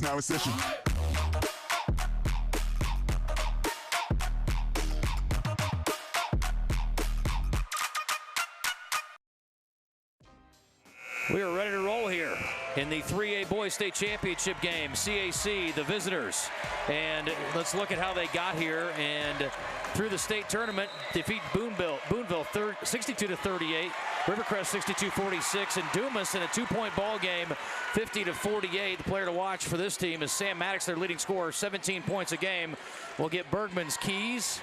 now in session. We are ready to roll here in the 3A Boys State Championship game. CAC, the visitors. And let's look at how they got here. And through the state tournament, defeat Boonville 62-38, Rivercrest 62-46, and Dumas in a two-point ball game, 50-48. The player to watch for this team is Sam Maddox, their leading scorer, 17 points a game. We'll get Bergman's keys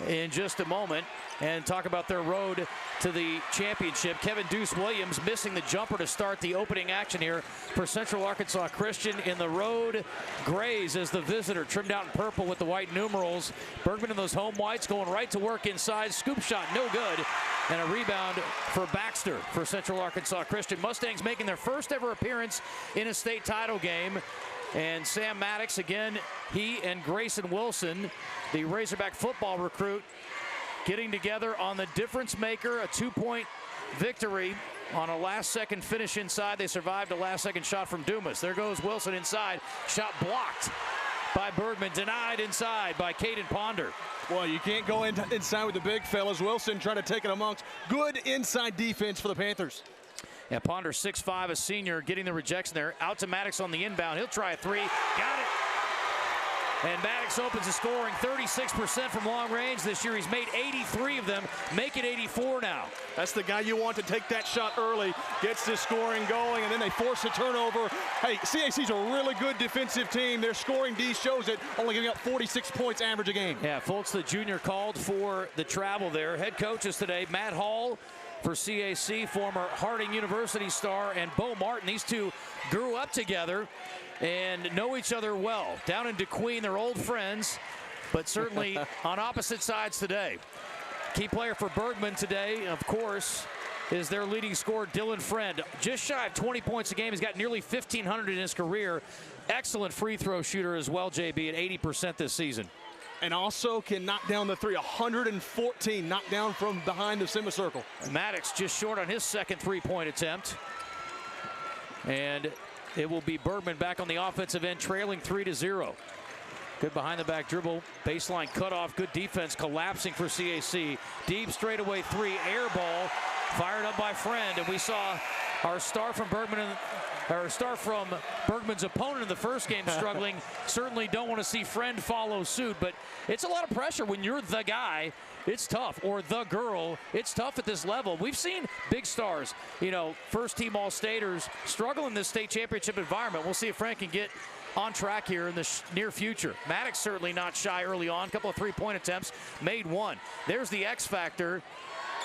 in just a moment and talk about their road to the championship. Kevin Deuce Williams missing the jumper to start the opening action here for Central Arkansas Christian in the road. Grays as the visitor, trimmed out in purple with the white numerals. Bergman in those home whites going right to work inside. Scoop shot, no good. And a rebound for Baxter for Central Arkansas Christian. Mustangs making their first ever appearance in a state title game. And Sam Maddox, again, he and Grayson Wilson, the Razorback football recruit, getting together on the difference maker, a two-point victory on a last-second finish inside. They survived a last-second shot from Dumas. There goes Wilson inside. Shot blocked by Bergman, denied inside by Caden Ponder. Well, you can't go inside with the big fellas. Wilson trying to take it amongst. Good inside defense for the Panthers. Yeah, Ponder 6'5", a senior, getting the rejection there. Out to Maddox on the inbound. He'll try a three. Got it. And Maddox opens the scoring, 36% from long range this year. He's made 83 of them, make it 84 now. That's the guy you want to take that shot early, gets the scoring going, and then they force a turnover. Hey, CAC's a really good defensive team. Their scoring D shows it, only giving up 46 points average a game. Yeah, Fultz, the junior, called for the travel there. Head coaches today, Matt Hall for CAC, former Harding University star, and Bo Martin. These two grew up together and know each other well. Down in DeQueen, they're old friends, but certainly on opposite sides today. Key player for Bergman today, of course, is their leading scorer, Dylan Friend. Just shy of 20 points a game. He's got nearly 1,500 in his career. Excellent free throw shooter as well, JB, at 80% this season. And also can knock down the three, 114 knocked down from behind the semicircle. Maddox just short on his second three-point attempt. And it will be Bergman back on the offensive end, trailing 3-0. Good behind-the-back dribble, baseline cutoff, good defense, collapsing for CAC. Deep straightaway three, air ball, fired up by Friend, and we saw our star from Bergman's opponent in the first game struggling. Certainly don't want to see Friend follow suit, but it's a lot of pressure when you're the guy. It's tough, or the girl. It's tough at this level. We've seen big stars, you know, first-team All-Staters struggle in this state championship environment. We'll see if Frank can get on track here in the near future. Maddox certainly not shy early on. A couple of three-point attempts, made one. There's the X factor,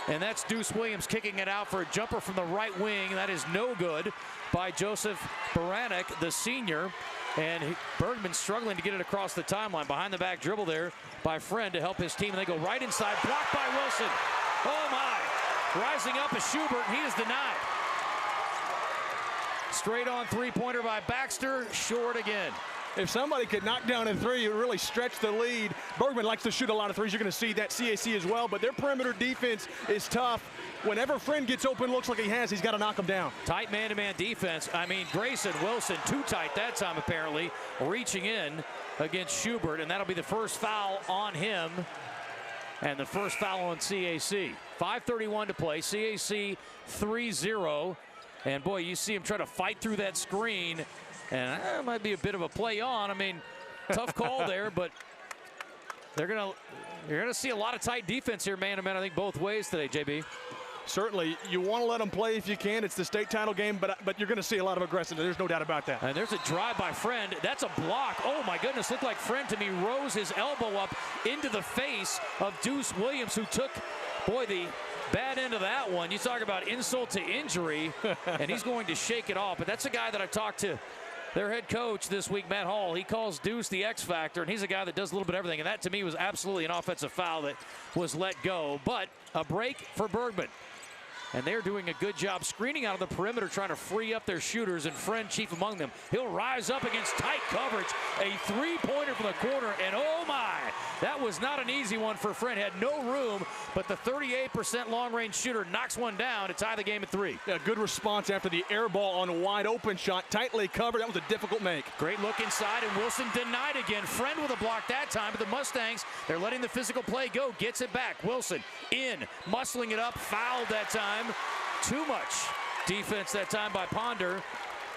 and that's Deuce Williams kicking it out for a jumper from the right wing. That is no good by Joseph Baranek, the senior. And Bergman struggling to get it across the timeline. Behind the back dribble there by Friend to help his team. And they go right inside, blocked by Wilson. Oh my, rising up is Schubert, and he is denied. Straight on three-pointer by Baxter, short again. If somebody could knock down a three, it would really stretch the lead. Bergman likes to shoot a lot of threes. You're going to see that CAC as well, but their perimeter defense is tough. Whenever Friend gets open, looks like he's got to knock him down. Tight man-to-man defense. I mean, Grayson Wilson, too tight that time apparently, reaching in against Schubert, and that'll be the first foul on him and the first foul on CAC. 5:31 to play, CAC 3-0, and boy, you see him try to fight through that screen, and that might be a bit of a play on. I mean, tough call there, but you're gonna see a lot of tight defense here, man-to-man, I think both ways today, JB. Certainly, you want to let them play if you can. It's the state title game, but you're going to see a lot of aggressiveness. There's no doubt about that. And there's a drive by Friend. That's a block. Oh, my goodness. Looked like Friend to me rose his elbow up into the face of Deuce Williams, who took, boy, the bad end of that one. You talk about insult to injury, and he's going to shake it off. But that's a guy that I talked to. Their head coach this week, Matt Hall, he calls Deuce the X factor, and he's a guy that does a little bit of everything. And that, to me, was absolutely an offensive foul that was let go. But a break for Bergman. and they're doing a good job screening out of the perimeter, trying to free up their shooters, and Friend chief among them. He'll rise up against tight coverage, a three-pointer from the corner, and oh my, that was not an easy one for Friend. Had no room, but the 38% long-range shooter knocks one down to tie the game at 3. Yeah, good response after the air ball on a wide-open shot, tightly covered. That was a difficult make. Great look inside, and Wilson denied again. Friend with a block that time, but the Mustangs, they're letting the physical play go. Gets it back. Wilson in, muscling it up, fouled that time. Too much defense that time by Ponder,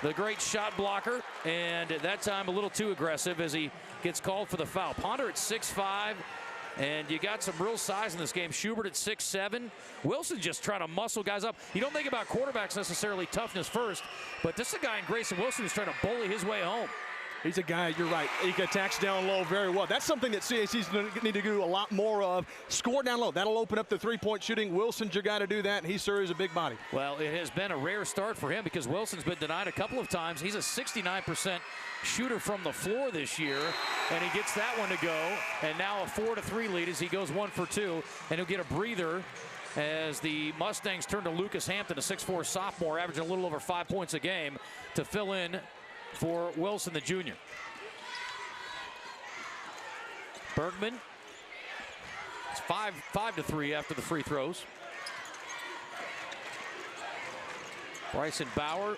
the great shot blocker, and that time a little too aggressive as he gets called for the foul. Ponder at 6'5", and you got some real size in this game. Schubert at 6'7". Wilson just trying to muscle guys up. You don't think about quarterbacks necessarily toughness first, but this is a guy in Grayson Wilson who's trying to bully his way home. He's a guy, you're right, he attacks down low very well. That's something that CAC's going to need to do a lot more of. Score down low. That'll open up the three-point shooting. Wilson's your guy to do that, and he sure is a big body. Well, it has been a rare start for him because Wilson's been denied a couple of times. He's a 69% shooter from the floor this year, and he gets that one to go. And now a 4-3 lead as he goes 1 for 2, and he'll get a breather as the Mustangs turn to Lucas Hampton, a 6'4 sophomore, averaging a little over 5 points a game, to fill in for Wilson, the junior. Bergman, it's 5-3 after the free throws. Bryson Bauer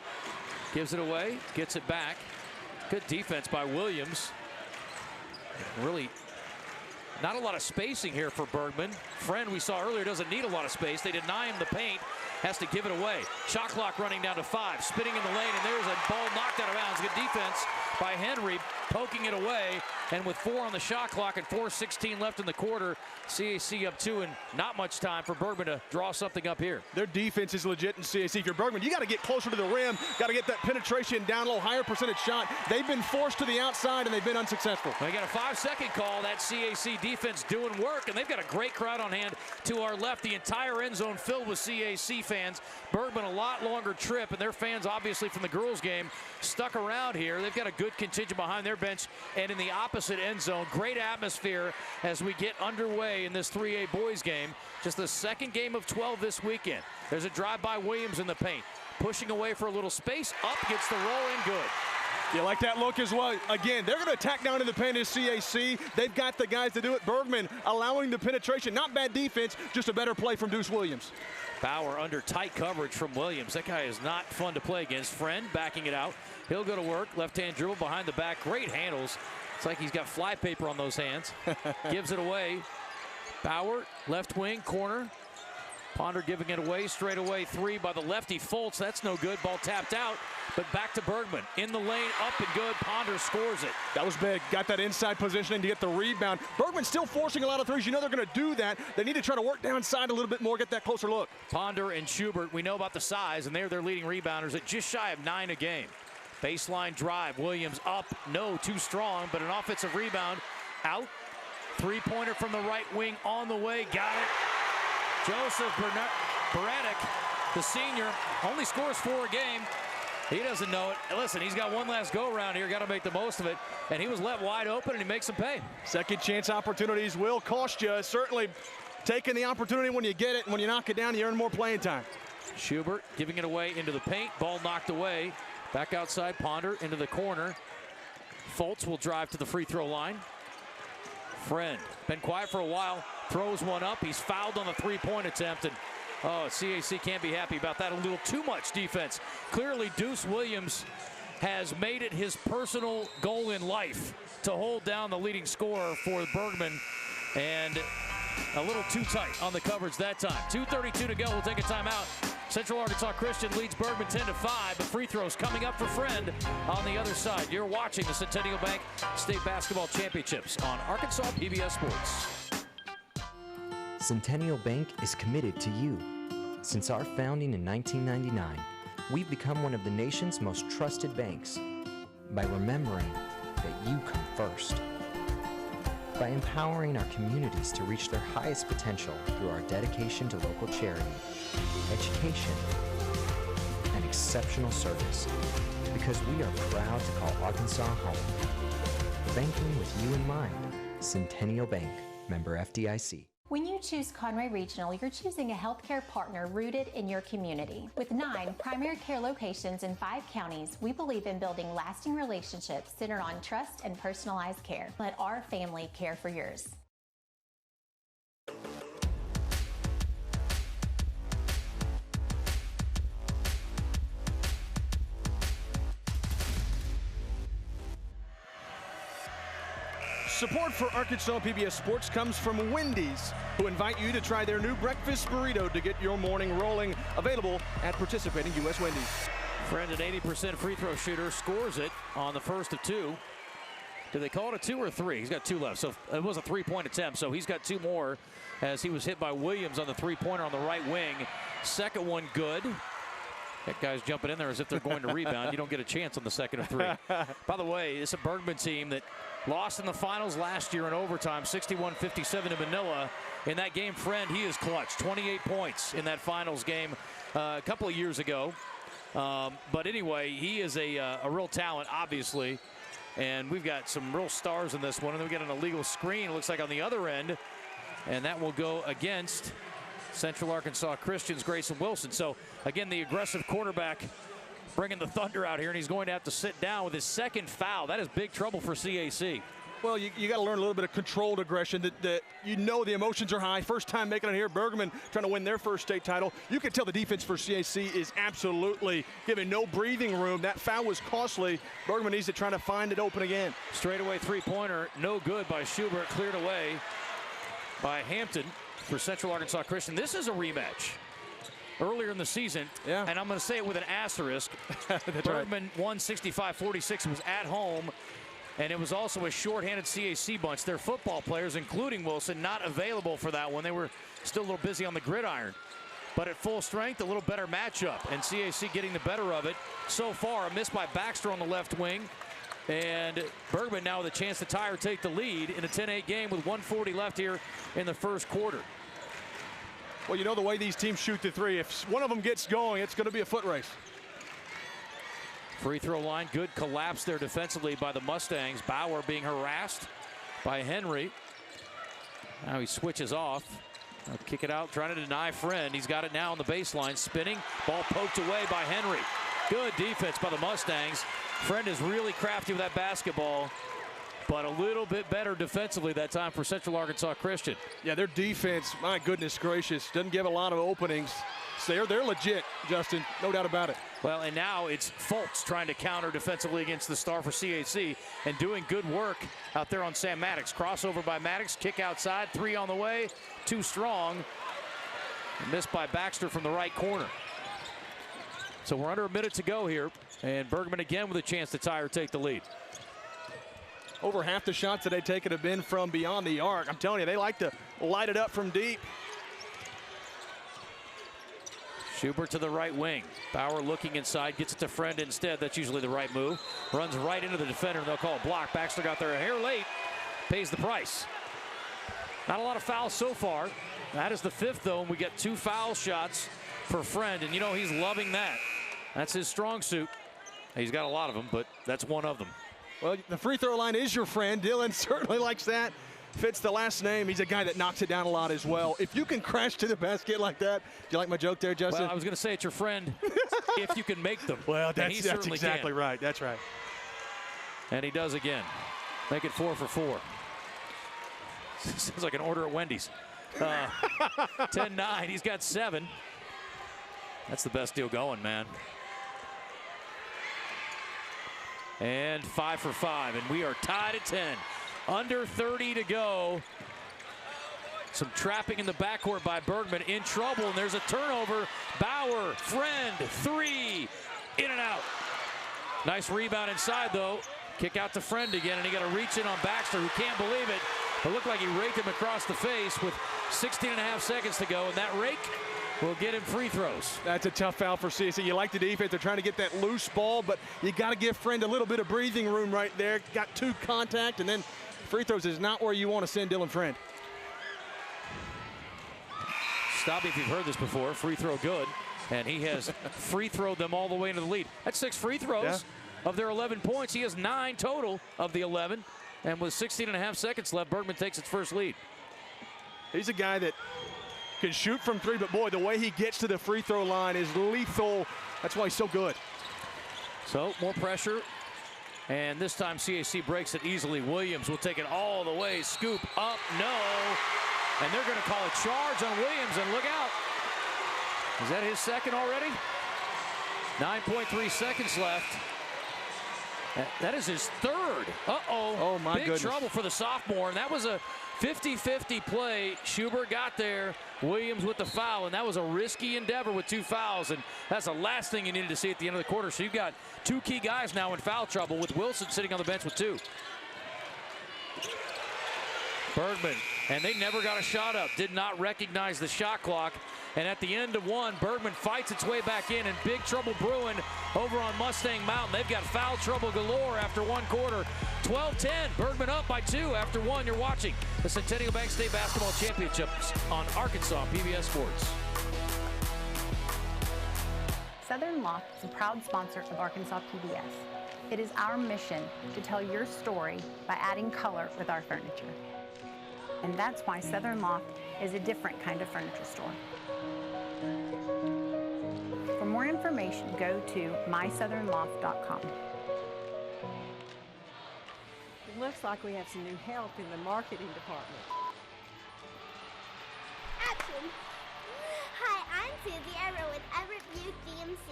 gives it away, gets it back. Good defense by Williams. Really not a lot of spacing here for Bergman. Friend, we saw earlier, doesn't need a lot of space. They deny him the paint, has to give it away. Shot clock running down to 5, spinning in the lane, and there's a ball knocked out of bounds. Good defense by Henry, poking it away, and with 4 on the shot clock and 4:16 left in the quarter, CAC up 2, and not much time for Bergman to draw something up here. Their defense is legit in CAC. If you're Bergman, you got to get closer to the rim, got to get that penetration down low, higher percentage shot. They've been forced to the outside, and they've been unsuccessful. They got a 5-second call. That CAC defense doing work, and they've got a great crowd on hand to our left. The entire end zone filled with CAC fans. Bergman a lot longer trip, and their fans, obviously from the girls game, stuck around here. They've got a good contingent behind their bench and in the opposite end zone. Great atmosphere as we get underway in this 3A boys game. Just the second game of 12 this weekend. There's a drive by Williams in the paint. Pushing away for a little space. Up, gets the roll in, good. You like that look as well. Again, they're going to attack down in the paint as CAC. They've got the guys to do it. Bergman allowing the penetration. Not bad defense, just a better play from Deuce Williams. Bauer under tight coverage from Williams. That guy is not fun to play against. Friend backing it out. He'll go to work. Left-hand dribble behind the back. Great handles. It's like he's got fly paper on those hands. Gives it away. Bauer, left wing, corner. Ponder giving it away, straight away 3 by the lefty. Fultz, that's no good. Ball tapped out, but back to Bergman. In the lane, up and good. Ponder scores it. That was big. Got that inside positioning to get the rebound. Bergman still forcing a lot of threes. You know they're going to do that. They need to try to work downside a little bit more, get that closer look. Ponder and Schubert, we know about the size, and they're their leading rebounders at just shy of 9 a game. Baseline drive. Williams up. No, too strong, but an offensive rebound out. Three-pointer from the right wing on the way. Got it. Joseph Braddock, the senior, only scores 4 a game. He doesn't know it. Listen, he's got one last go-around here. Got to make the most of it. And he was left wide open, and he makes them pay. Second chance opportunities will cost you. Certainly taking the opportunity when you get it, and when you knock it down, you earn more playing time. Schubert giving it away into the paint. Ball knocked away. Back outside, Ponder into the corner. Fultz will drive to the free throw line. Friend, been quiet for a while, throws one up. He's fouled on the three-point attempt, and oh, CAC can't be happy about that. A little too much defense. Clearly, Deuce Williams has made it his personal goal in life to hold down the leading scorer for Bergman, and a little too tight on the coverage that time. 2:32 to go. We'll take a timeout. Central Arkansas Christian leads Bergman 10-5, but free throws coming up for Friend on the other side. You're watching the Centennial Bank State Basketball Championships on Arkansas PBS Sports. Centennial Bank is committed to you. Since our founding in 1999, we've become one of the nation's most trusted banks by remembering that you come first. By empowering our communities to reach their highest potential through our dedication to local charity, education, and exceptional service, because we are proud to call Arkansas home. Banking with you in mind. Centennial Bank, member FDIC. When you choose Conway Regional, you're choosing a healthcare partner rooted in your community. With 9 primary care locations in 5 counties, we believe in building lasting relationships centered on trust and personalized care. Let our family care for yours. Support for Arkansas PBS Sports comes from Wendy's, who invite you to try their new breakfast burrito to get your morning rolling. Available at participating U.S. Wendy's. Friend, an 80% free throw shooter, scores it on the first of 2. Do they call it a 2 or a 3? He's got 2 left, so it was a 3-point attempt, so he's got 2 more as he was hit by Williams on the 3-pointer on the right wing. Second one good. That guy's jumping in there as if they're going to rebound. You don't get a chance on the second of 3. By the way, it's a Bergman team that lost in the finals last year in overtime, 61-57 to Manila. In that game, Friend, he is clutch. 28 points in that finals game a couple of years ago. But anyway, he is a real talent, obviously. And we've got some real stars in this one. And then we get an illegal screen, it looks like, on the other end. And that will go against Central Arkansas Christian's Grayson Wilson. So, again, the aggressive quarterback bringing the thunder out here, and he's going to have to sit down with his second foul. That is big trouble for CAC. Well, you got to learn a little bit of controlled aggression. That you know the emotions are high. First time making it here. Bergman trying to win their first state title. You can tell the defense for CAC is absolutely giving no breathing room. That foul was costly. Bergman needs to try to find it open again. Straightaway 3-pointer, no good by Schubert. Cleared away by Hampton for Central Arkansas Christian. This is a rematch earlier in the season, and I'm going to say it with an asterisk. Bergman won 65-46, was at home, and it was also a shorthanded CAC bunch. Their football players, including Wilson, not available for that one. They were still a little busy on the gridiron. But at full strength, a little better matchup, and CAC getting the better of it. So far, a miss by Baxter on the left wing, and Bergman now with a chance to tie or take the lead in a 10-8 game with 1:40 left here in the first quarter. Well, you know the way these teams shoot the 3. If one of them gets going, it's going to be a foot race. Free throw line, good collapse there defensively by the Mustangs. Bauer being harassed by Henry. Now he switches off. I'll kick it out, trying to deny Friend. He's got it now on the baseline, spinning. Ball poked away by Henry. Good defense by the Mustangs. Friend is really crafty with that basketball, but a little bit better defensively that time for Central Arkansas Christian. Yeah, their defense, my goodness gracious, doesn't give a lot of openings. So they're legit, Justin, no doubt about it. Well, and now it's Fultz trying to counter defensively against the star for CAC and doing good work out there on Sam Maddox. Crossover by Maddox, kick outside, 3 on the way, too strong. Missed by Baxter from the right corner. So we're under a minute to go here, and Bergman again with a chance to tie or take the lead. Over half the shots that they take have been from beyond the arc. I'm telling you, they like to light it up from deep. Schubert to the right wing. Bauer looking inside, gets it to Friend instead. That's usually the right move. Runs right into the defender, and they'll call a block. Baxter got there a hair late, pays the price. Not a lot of fouls so far. That is the 5th, though, and we get 2 foul shots for Friend, and you know he's loving that. That's his strong suit. He's got a lot of them, but that's one of them. Well, the free throw line is your friend. Dylan certainly likes that. Fits the last name. He's a guy that knocks it down a lot as well. If you can crash to the basket like that, do you like my joke there, Justin? Well, I was going to say it's your friend if you can make them. Well, that's exactly right. That's right. And he does again. Make it 4 for 4. Sounds like an order at Wendy's. 10-9. He's got 7. That's the best deal going, man. And 5 for 5, and we are tied at 10. Under 30 to go. Some trapping in the backcourt by Bergman. In trouble, and there's a turnover. Bauer, Friend, 3, in and out. Nice rebound inside, though. Kick out to Friend again, and he got a reach in on Baxter, who can't believe it. It looked like he raked him across the face with 16.5 seconds to go, and that rake will get him free throws. That's a tough foul for CAC. You like the defense. They're trying to get that loose ball, but you got to give Friend a little bit of breathing room right there. Got 2 contact, and then free throws is not where you want to send Dylan Friend. Stop me if you've heard this before. Free throw good, and he has free throwed them all the way into the lead. That's 6 free throws of their 11 points. He has 9 total of the 11, and with 16.5 seconds left, Bergman takes its first lead. He's a guy that can shoot from three, but boy, the way he gets to the free throw line is lethal. That's why he's so good. So more pressure, and this time CAC breaks it easily. Williams will take it all the way, scoop up, no, and they're going to call a charge on Williams, and look out. Is that his second already? 9.3 seconds left. That is his third. Uh-oh. Oh, my goodness. Big trouble for the sophomore, and that was a 50-50 play. Schubert got there. Williams with the foul, and that was a risky endeavor with 2 fouls, and that's the last thing you needed to see at the end of the quarter. So you've got 2 key guys now in foul trouble, with Wilson sitting on the bench with 2. Bergman, and they never got a shot up. Did not recognize the shot clock. And at the end of 1, Bergman fights its way back in, and big trouble brewing over on Mustang Mountain. They've got foul trouble galore after 1 quarter. 12-10, Bergman up by 2 after 1. You're watching the Centennial Bank State Basketball Championships on Arkansas PBS Sports. Southern Loft is a proud sponsor of Arkansas PBS. It is our mission to tell your story by adding color with our furniture. And that's why Southern Loft is a different kind of furniture store. For more information, go to mysouthernloft.com. It looks like we have some new help in the marketing department. Action! Hi, I'm Susie. I row with Everett Buick GMC.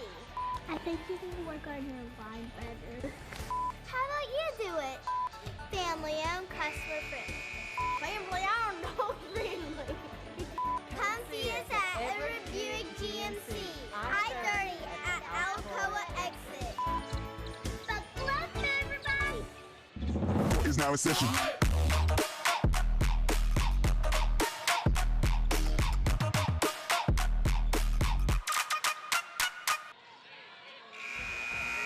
I think you can work on your line better. How about you do it? Family-owned, customer-friendly. Family-owned, no friendly. Come see us at Everett Buick GMC, I-30 at Alcoa exit. Buckle up, everybody! Is now in session.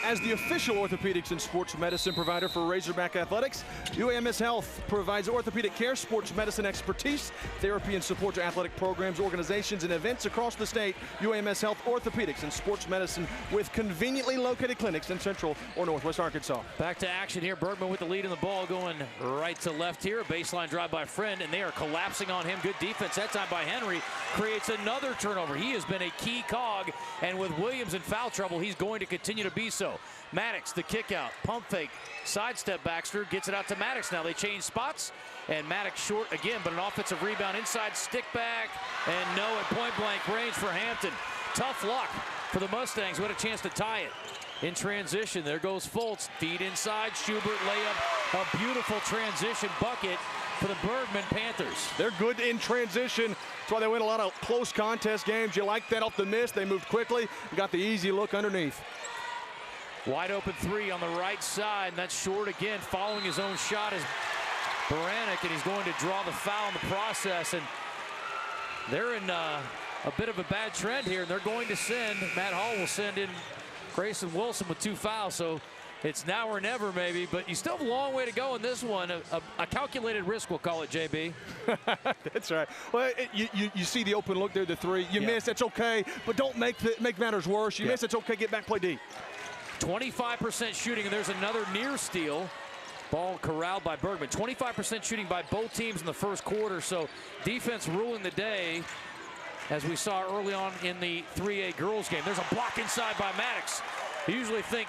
As the official orthopedics and sports medicine provider for Razorback Athletics, UAMS Health provides orthopedic care, sports medicine expertise, therapy and support to athletic programs, organizations, and events across the state. UAMS Health Orthopedics and Sports Medicine with conveniently located clinics in Central or Northwest Arkansas. Back to action here. Bergman with the lead in the ball, going right to left here. A baseline drive by Friend, and they are collapsing on him. Good defense that time by Henry. Creates another turnover. He has been a key cog, and with Williams in foul trouble, he's going to continue to be so. Maddox, the kick out, pump fake, sidestep Baxter, gets it out to Maddox. Now they change spots, and Maddox short again, but an offensive rebound inside, stick back, and no at point blank range for Hampton. Tough luck for the Mustangs, who had a chance to tie it. In transition, there goes Fultz, feed inside, Schubert layup, a beautiful transition bucket for the Bergman Panthers. They're good in transition. That's why they win a lot of close contest games. You like that off the miss. They moved quickly and got the easy look underneath. Wide open 3 on the right side, and that's short again. Following his own shot is Baranek, and he's going to draw the foul in the process. And they're in a bit of a bad trend here, and they're going to send, Matt Hall will send in Grayson Wilson with 2 fouls. So it's now or never maybe, but you still have a long way to go in this one. A calculated risk, we'll call it, JB. That's right. Well, you see the open look there, the 3. You miss, that's okay, but don't make matters worse. You miss, it's okay, get back, play D. 25% shooting, and there's another near steal. Ball corralled by Bergman. 25% shooting by both teams in the first quarter, so defense ruling the day, as we saw early on in the 3A girls game. There's a block inside by Maddox. You usually think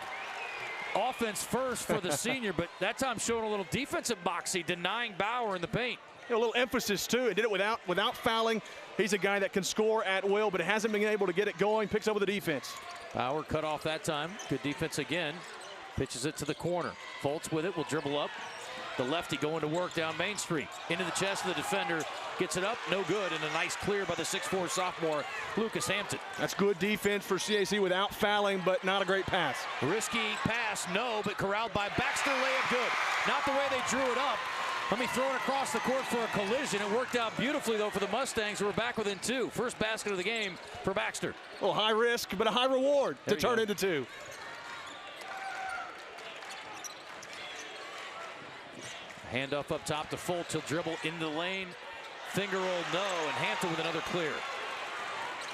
offense first for the senior, but that time showing a little defensive moxie, denying Bauer in the paint. A little emphasis too, and did it without fouling. He's a guy that can score at will, but hasn't been able to get it going. Picks up with the defense. Bauer cut off that time. Good defense again. Pitches it to the corner. Fultz with it, will dribble up. The lefty going to work down Main Street. Into the chest of the defender. Gets it up, no good, and a nice clear by the 6'4 sophomore, Lucas Hampton. That's good defense for CAC without fouling, but not a great pass. Risky pass, no, but corralled by Baxter, layup good. Not the way they drew it up. Let me throw it across the court for a collision. It worked out beautifully, though, for the Mustangs, who are back within 2. First basket of the game for Baxter. A little high risk, but a high reward to turn into 2. Handoff up top to Fultz. He'll dribble into the lane. Finger roll, no, and Hampton with another clear.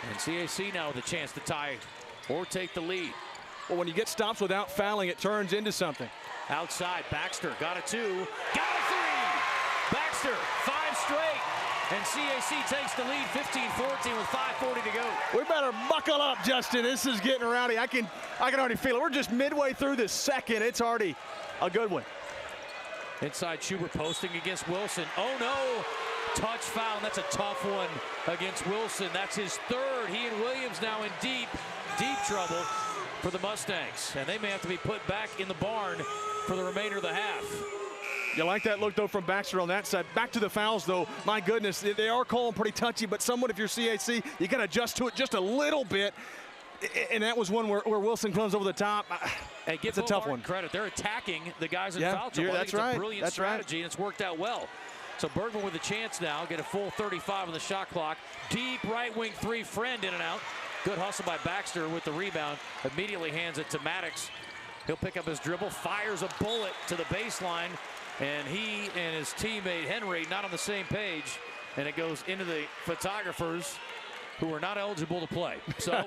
And CAC now with a chance to tie or take the lead. Well, when you get stops without fouling, it turns into something. Outside, Baxter got a 2, got a 3. Baxter, 5 straight. And CAC takes the lead 15-14 with 5:40 to go. We better buckle up, Justin. This is getting rowdy. I can already feel it. We're just midway through the second. It's already a good one. Inside Schubert posting against Wilson. Oh no, touch foul, and that's a tough one against Wilson. That's his 3rd. He and Williams now in deep trouble for the Mustangs. And they may have to be put back in the barn for the remainder of the half. You like that look, though, from Baxter on that side. Back to the fouls, though. My goodness, they are calling pretty touchy, but somewhat if you're CAC, you got to adjust to it just a little bit. And that was one where Wilson comes over the top. Hey, give it's a tough one. Credit. They're attacking the guys in foul trouble. That's right. It's a brilliant strategy, and it's worked out well. So Bergman with a chance now, get a full 35 on the shot clock. Deep right wing 3, Friend in and out. Good hustle by Baxter with the rebound. Immediately hands it to Maddox. He'll pick up his dribble, fires a bullet to the baseline, and he and his teammate Henry not on the same page, and it goes into the photographers who are not eligible to play. So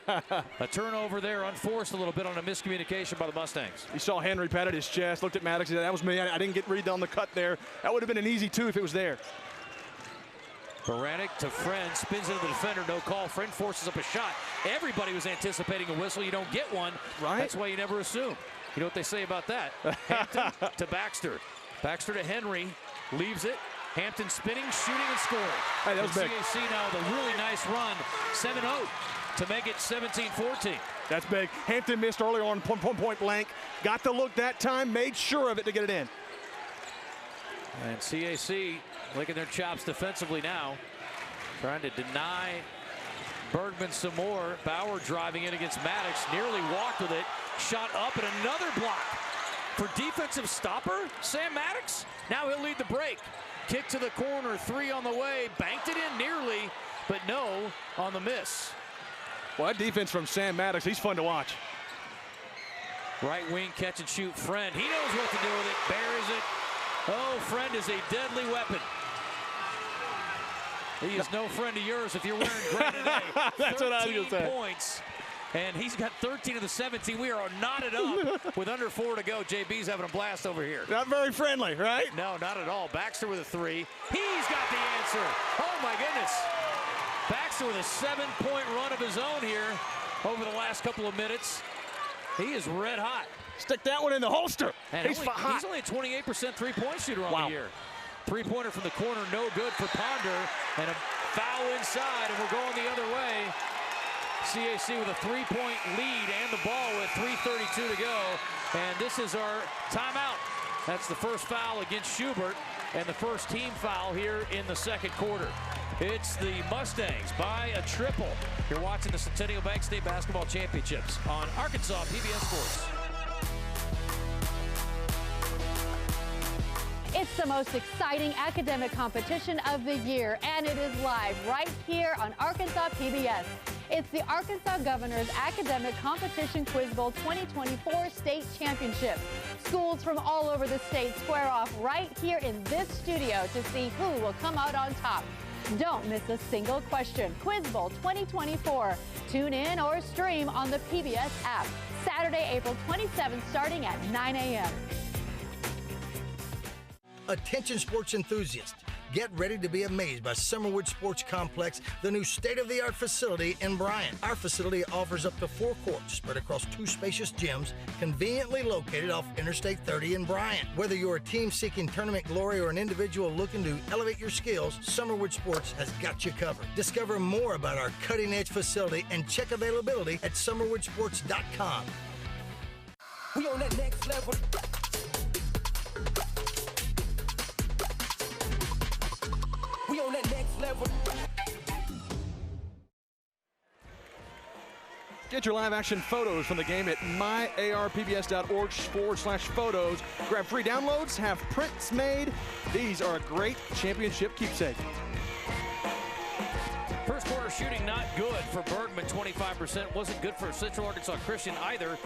a turnover there, unforced a little bit on a miscommunication by the Mustangs. You saw Henry patted his chest, looked at Maddox, and said, that was me. I didn't get read on the cut there. That would have been an easy 2 if it was there. Baranek to Friend, spins into the defender, no call. Friend forces up a shot. Everybody was anticipating a whistle. You don't get one. Right. That's why you never assume. You know what they say about that? Hampton to Baxter. Baxter to Henry, leaves it. Hampton spinning, shooting, and scoring. Hey, that was big. CAC now with a really nice run, 7-0 to make it 17-14. That's big. Hampton missed earlier on point blank. Got the look that time, made sure of it to get it in. And CAC licking their chops defensively now, trying to deny Bergman some more. Bauer driving in against Maddox, nearly walked with it. Shot up and another block for defensive stopper, Sam Maddox. Now he'll lead the break. Kick to the corner, 3 on the way, banked it in nearly, but no on the miss. Well, that defense from Sam Maddox, he's fun to watch. Right wing catch and shoot Friend. He knows what to do with it, buries it. Oh, Friend is a deadly weapon. He is no friend of yours if you're wearing gray today. That's what I was going to say. Points. And he's got 13 of the 17. We are knotted up with under 4 to go. JB's having a blast over here. Not very friendly, right? No, not at all. Baxter with a 3. He's got the answer. Oh, my goodness. Baxter with a 7-point run of his own here over the last couple of minutes. He is red hot. Stick that one in the holster. And he's only a 28% three-point shooter on the year. 3-pointer from the corner, no good for Ponder. And a foul inside, and we're going the other way. CAC with a 3-point lead and the ball with 3:32 to go. And this is our timeout. That's the first foul against Schubert and the first team foul here in the second quarter. It's the Mustangs by a triple. You're watching the Centennial Bank State Basketball Championships on Arkansas PBS Sports. It's the most exciting academic competition of the year, and it is live right here on Arkansas PBS. It's the Arkansas Governor's Academic Competition Quiz Bowl 2024 State Championship. Schools from all over the state square off right here in this studio to see who will come out on top. Don't miss a single question. Quiz Bowl 2024. Tune in or stream on the PBS app. Saturday, April 27th, starting at 9 a.m. Attention sports enthusiasts, get ready to be amazed by Summerwood Sports Complex, the new state-of-the-art facility in Bryant. Our facility offers up to 4 courts spread across 2 spacious gyms, conveniently located off Interstate 30 in Bryant. Whether you're a team seeking tournament glory or an individual looking to elevate your skills, Summerwood Sports has got you covered. Discover more about our cutting-edge facility and check availability at summerwoodsports.com. We on that next level. We on that next level. Get your live action photos from the game at myarpbs.org/photos. Grab free downloads, have prints made. These are a great championship keepsake. First quarter shooting not good for Bergman, 25%. Wasn't good for Central Arkansas Christian either.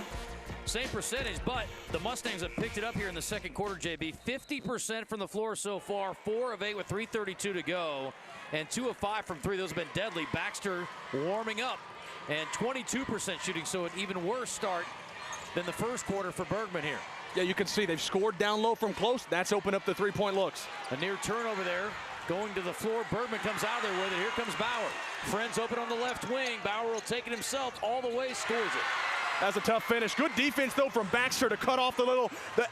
Same percentage, but the Mustangs have picked it up here in the second quarter, JB. 50% from the floor so far, 4 of 8 with 3:32 to go, and 2 of 5 from 3. Those have been deadly. Baxter warming up, and 22% shooting, so an even worse start than the first quarter for Bergman here. Yeah, you can see they've scored down low from close. That's opened up the three-point looks. A near turnover there. Going to the floor. Bergman comes out there with it. Here comes Bauer. Friends open on the left wing. Bauer will take it himself all the way, scores it. That's a tough finish. Good defense, though, from Baxter to cut off the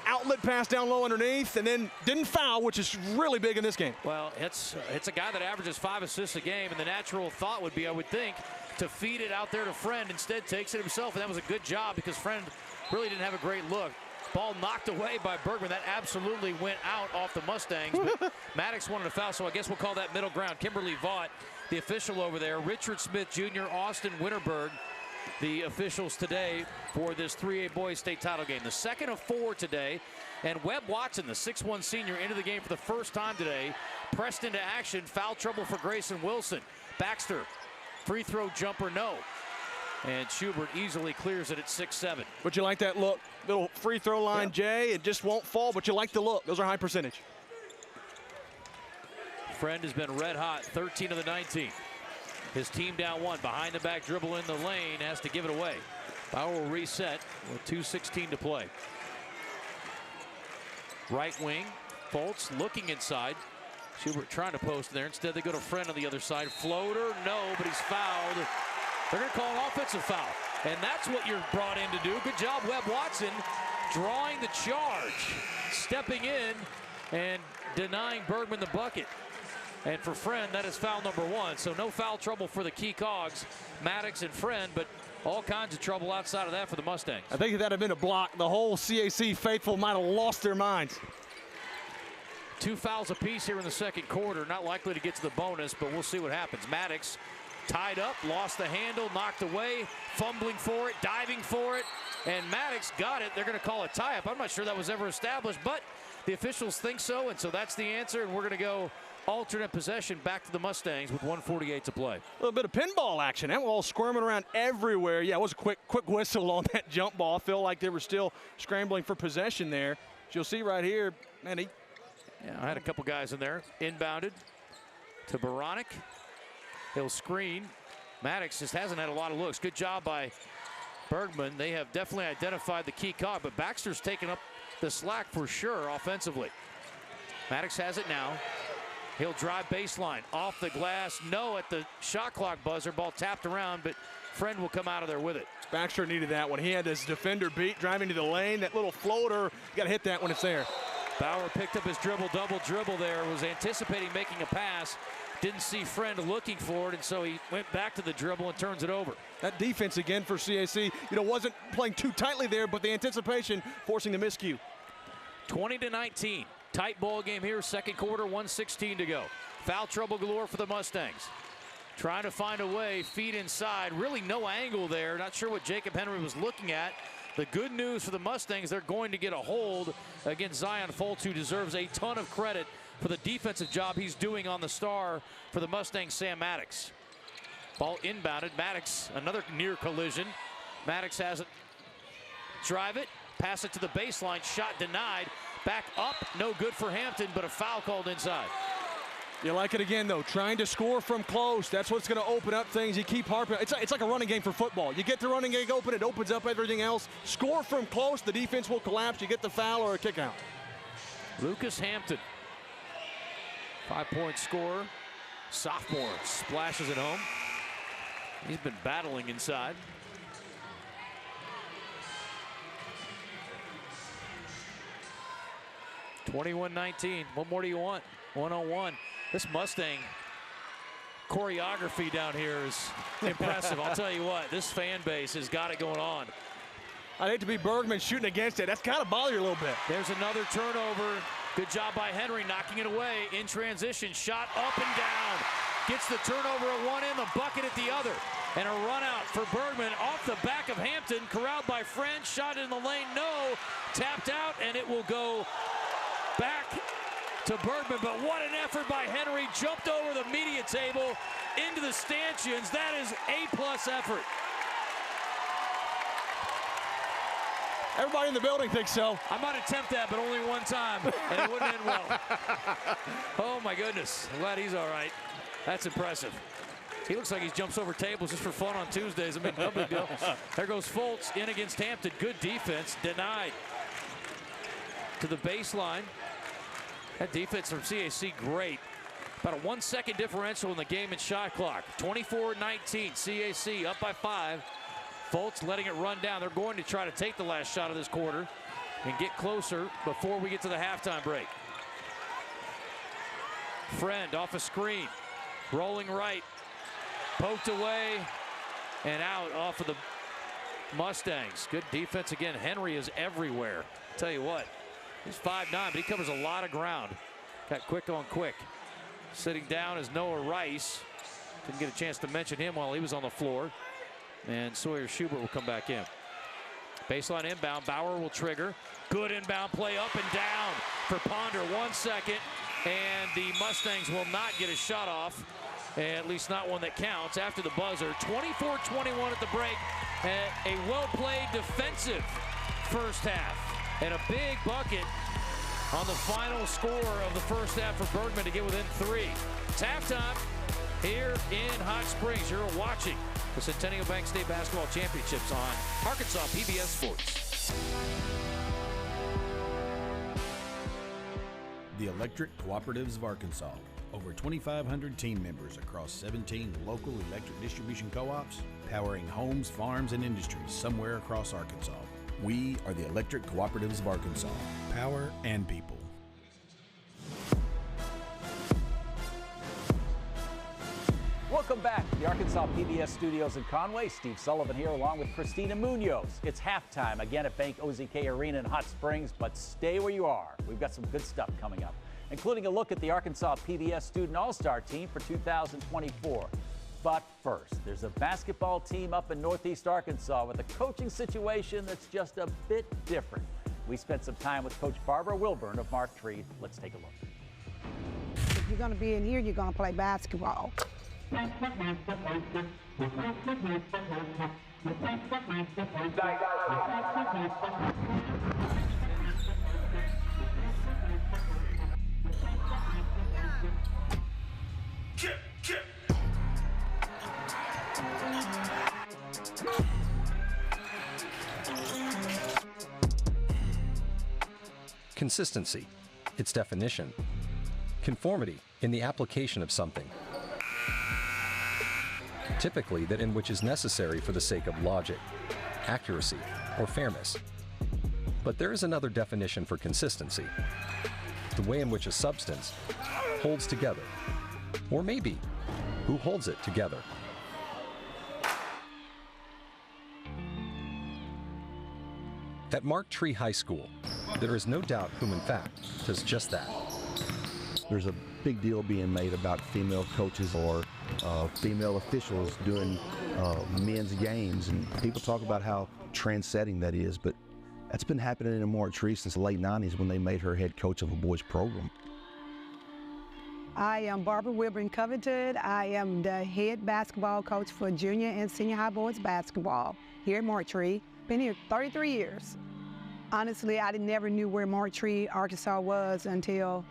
outlet pass down low underneath, and then didn't foul, which is really big in this game. Well, it's a guy that averages 5 assists a game, and the natural thought would be, I would think, to feed it out there to Friend. Instead, takes it himself, and that was a good job because Friend really didn't have a great look. Ball knocked away by Bergman. That absolutely went out off the Mustangs, but Maddox wanted a foul, so I guess we'll call that middle ground. Kimberly Vaught, the official over there. Richard Smith Jr., Austin Winterberg, the officials today for this 3A boys state title game. The second of 4 today, and Webb Watson, the 6'1 senior, into the game for the first time today. Pressed into action, foul trouble for Grayson Wilson. Baxter, free throw jumper, no. And Schubert easily clears it at 6'7. But you like that look. Little free throw line, Jay. It just won't fall, but you like the look. Those are high percentage. Friend has been red hot, 13 of the 19. His team down 1, behind the back dribble in the lane, has to give it away. Bauer will reset with 2:16 to play. Right wing, Foltz looking inside. Schubert trying to post there. Instead, they go to Friend on the other side. Floater, no, but he's fouled. They're going to call an offensive foul. And that's what you're brought in to do. Good job, Webb Watson, drawing the charge, stepping in and denying Bergman the bucket. And for Friend, that is foul number 1. So no foul trouble for the Key Cogs, Maddox and Friend, but all kinds of trouble outside of that for the Mustangs. I think if that had been a block, the whole CAC faithful might have lost their minds. 2 fouls apiece here in the second quarter. Not likely to get to the bonus, but we'll see what happens. Maddox tied up, lost the handle, knocked away, fumbling for it, diving for it, and Maddox got it. They're going to call a tie-up. I'm not sure that was ever established, but the officials think so, and so that's the answer, and we're going to go alternate possession back to the Mustangs with 1:48 to play. A little bit of pinball action. That ball squirming around everywhere. Yeah, it was a quick whistle on that jump ball. I feel like they were still scrambling for possession there. As you'll see right here, man, yeah, I had a couple guys in there. Inbounded to Baronic. He'll screen. Maddox just hasn't had a lot of looks. Good job by Bergman. They have definitely identified the key cog, but Baxter's taken up the slack for sure offensively. Maddox has it now. He'll drive baseline, off the glass, no at the shot clock buzzer. Ball tapped around, but Friend will come out of there with it. Baxter needed that one. He had his defender beat, driving to the lane. That little floater, you got to hit that when it's there. Bauer picked up his double dribble there, was anticipating making a pass. Didn't see Friend looking for it, and so he went back to the dribble and turns it over. That defense again for CAC, wasn't playing too tightly there, but the anticipation forcing the miscue. 20-19. Tight ball game here, second quarter, 1:16 to go. Foul trouble galore for the Mustangs. Trying to find a way, feet inside. Really no angle there. Not sure what Jacob Henry was looking at. The good news for the Mustangs, they're going to get a hold against Zion Foltz, who deserves a ton of credit for the defensive job he's doing on the star for the Mustangs, Sam Maddox. Ball inbounded. Maddox, another near collision. Maddox has it. Drive it. Pass it to the baseline. Shot denied. Back up. No good for Hampton, but a foul called inside. You like it again, though. Trying to score from close. That's what's going to open up things. You keep harping. It's like a running game for football. You get the running game open, it opens up everything else. Score from close, the defense will collapse. You get the foul or a kick out. Lucas Hampton, 5-point scorer. Sophomore splashes it home. He's been battling inside. (21-19). What more do you want? 1-on-1. This Mustang choreography down here is impressive. I'll tell you what, this fan base has got it going on. I'd hate to be Bergman shooting against it. That's got to bother you a little bit. There's another turnover. Good job by Henry knocking it away in transition. Shot up and down. Gets the turnover at one end, the bucket at the other. And a run out for Bergman off the back of Hampton. Corralled by Friend. Shot in the lane. No. Tapped out, and it will go back to Bergman. But what an effort by Henry. Jumped over the media table into the stanchions. That is A+ effort. Everybody in the building thinks so. I might attempt that, but only one time, and it wouldn't end well. Oh, my goodness. I'm glad he's all right. That's impressive. He looks like he jumps over tables just for fun on Tuesdays. I mean, no big deal. There goes Foltz in against Hampton. Good defense. Denied. to the baseline. That defense from CAC, great. About a 1 second differential in the game and shot clock. 24-19, CAC up by 5. Fultz letting it run down. They're going to try to take the last shot of this quarter and get closer before we get to the halftime break. Friend off a screen, rolling right, poked away and out off of the Mustangs. Good defense again. Henry is everywhere. Tell you what, he's 5'9", but he covers a lot of ground. Got quick on quick. Sitting down is Noah Rice. Didn't get a chance to mention him while he was on the floor. And Sawyer Schubert will come back in. Baseline inbound, Bauer will trigger. Good inbound play up and down for Ponder. 1 second, and the Mustangs will not get a shot off, at least not one that counts after the buzzer. 24-21 at the break. A well-played defensive first half. And a big bucket on the final score of the first half for Bergman to get within 3. It's halftime here in Hot Springs. You're watching the Centennial Bank State Basketball Championships on Arkansas PBS Sports. The Electric Cooperatives of Arkansas. Over 2,500 team members across 17 local electric distribution co-ops, powering homes, farms, and industries somewhere across Arkansas. We are the Electric Cooperatives of Arkansas. Power and people. Welcome back to the Arkansas PBS studios in Conway. Steve Sullivan here along with Christina Munoz. It's halftime again at Bank OZK Arena in Hot Springs, but stay where you are. We've got some good stuff coming up, including a look at the Arkansas PBS Student All-Star team for 2024. But first, there's a basketball team up in Northeast Arkansas with a coaching situation that's just a bit different. We spent some time with Coach Barbara Wilburn of Mark Tree. Let's take a look. If you're going to be in here, you're going to play basketball. Consistency, its definition. Conformity in the application of something. Typically that in which is necessary for the sake of logic, accuracy, or fairness. But there is another definition for consistency. The way in which a substance holds together. Or maybe, who holds it together. At Mark Tree High School, there is no doubt whom in fact does just that. There's a big deal being made about female coaches or female officials doing men's games, and people talk about how trend-setting that is, but that's been happening in Mark Tree since the late 90s when they made her head coach of a boys program. I am Barbara Wilburn Covington. I am the head basketball coach for junior and senior high boys basketball here at Mark Tree. Been here 33 years. Honestly, I never knew where Mark Tree, Arkansas was until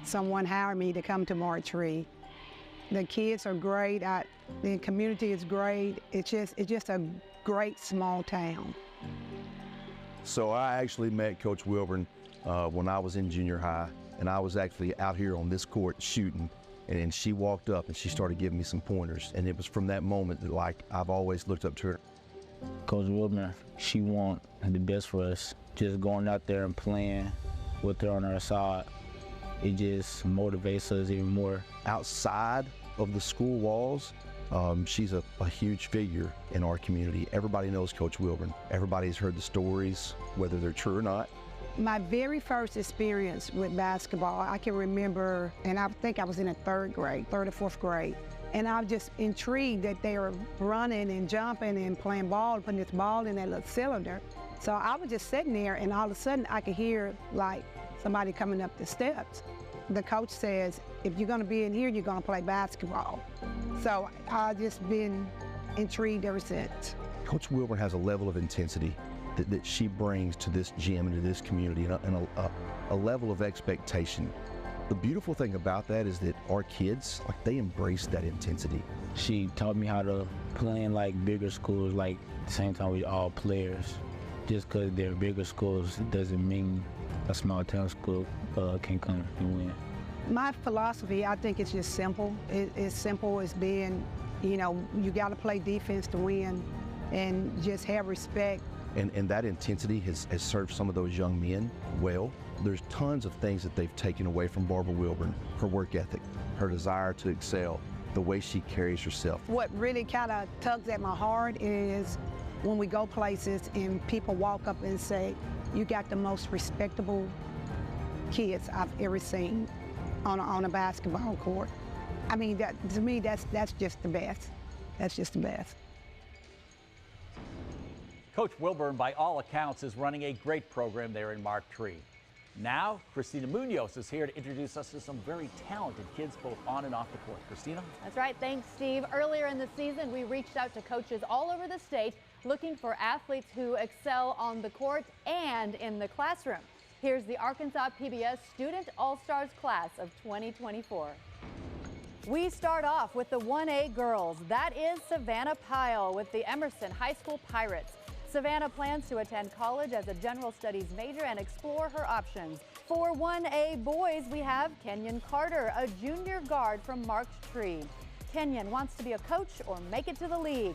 someone hired me to come to Mark Tree. The kids are great. The community is great. It's just a great small town. So I actually met Coach Wilburn when I was in junior high, and I was actually out here on this court shooting, and she walked up and she started giving me some pointers, and it was from that moment that, like, I've always looked up to her. Coach Wilburn, she wants the best for us. Just going out there and playing with her on our side, it just motivates us even more. Outside of the school walls, she's a huge figure in our community. Everybody knows Coach Wilburn. Everybody's heard the stories, whether they're true or not. My very first experience with basketball, I can remember, and I think I was in the third or fourth grade, and I was just intrigued that they were running and jumping and playing ball, putting this ball in that little cylinder. So I was just sitting there, and all of a sudden I could hear like somebody coming up the steps. The coach says, if you're going to be in here, you're going to play basketball. So I've just been intrigued ever since. Coach Wilburn has a level of intensity that she brings to this gym and to this community, and a level of expectation. The beautiful thing about that is that our kids, like, they embrace that intensity. She taught me how to play in like bigger schools, like at the same time we all players. Just because they're bigger schools, it doesn't mean a small town school can come and win. My philosophy, I think it's just simple. It's simple as being, you know, you got to play defense to win and just have respect. And that intensity has served some of those young men well. There's tons of things that they've taken away from Barbara Wilburn: her work ethic, her desire to excel, the way she carries herself. What really kind of tugs at my heart is when we go places and people walk up and say, "You got the most respectable kids I've ever seen on a basketball court." I mean, to me, that's just the best. That's just the best. Coach Wilburn, by all accounts, is running a great program there in Mark Tree. Now, Christina Munoz is here to introduce us to some very talented kids both on and off the court. Christina? That's right. Thanks, Steve. Earlier in the season, we reached out to coaches all over the state looking for athletes who excel on the court and in the classroom. Here's the Arkansas PBS Student All-Stars class of 2024. We start off with the 1A girls. That is Savannah Pyle with the Emerson High School Pirates. Savannah plans to attend college as a general studies major and explore her options. For 1A boys, we have Kenyon Carter, a junior guard from Mark Tree. Kenyon wants to be a coach or make it to the league.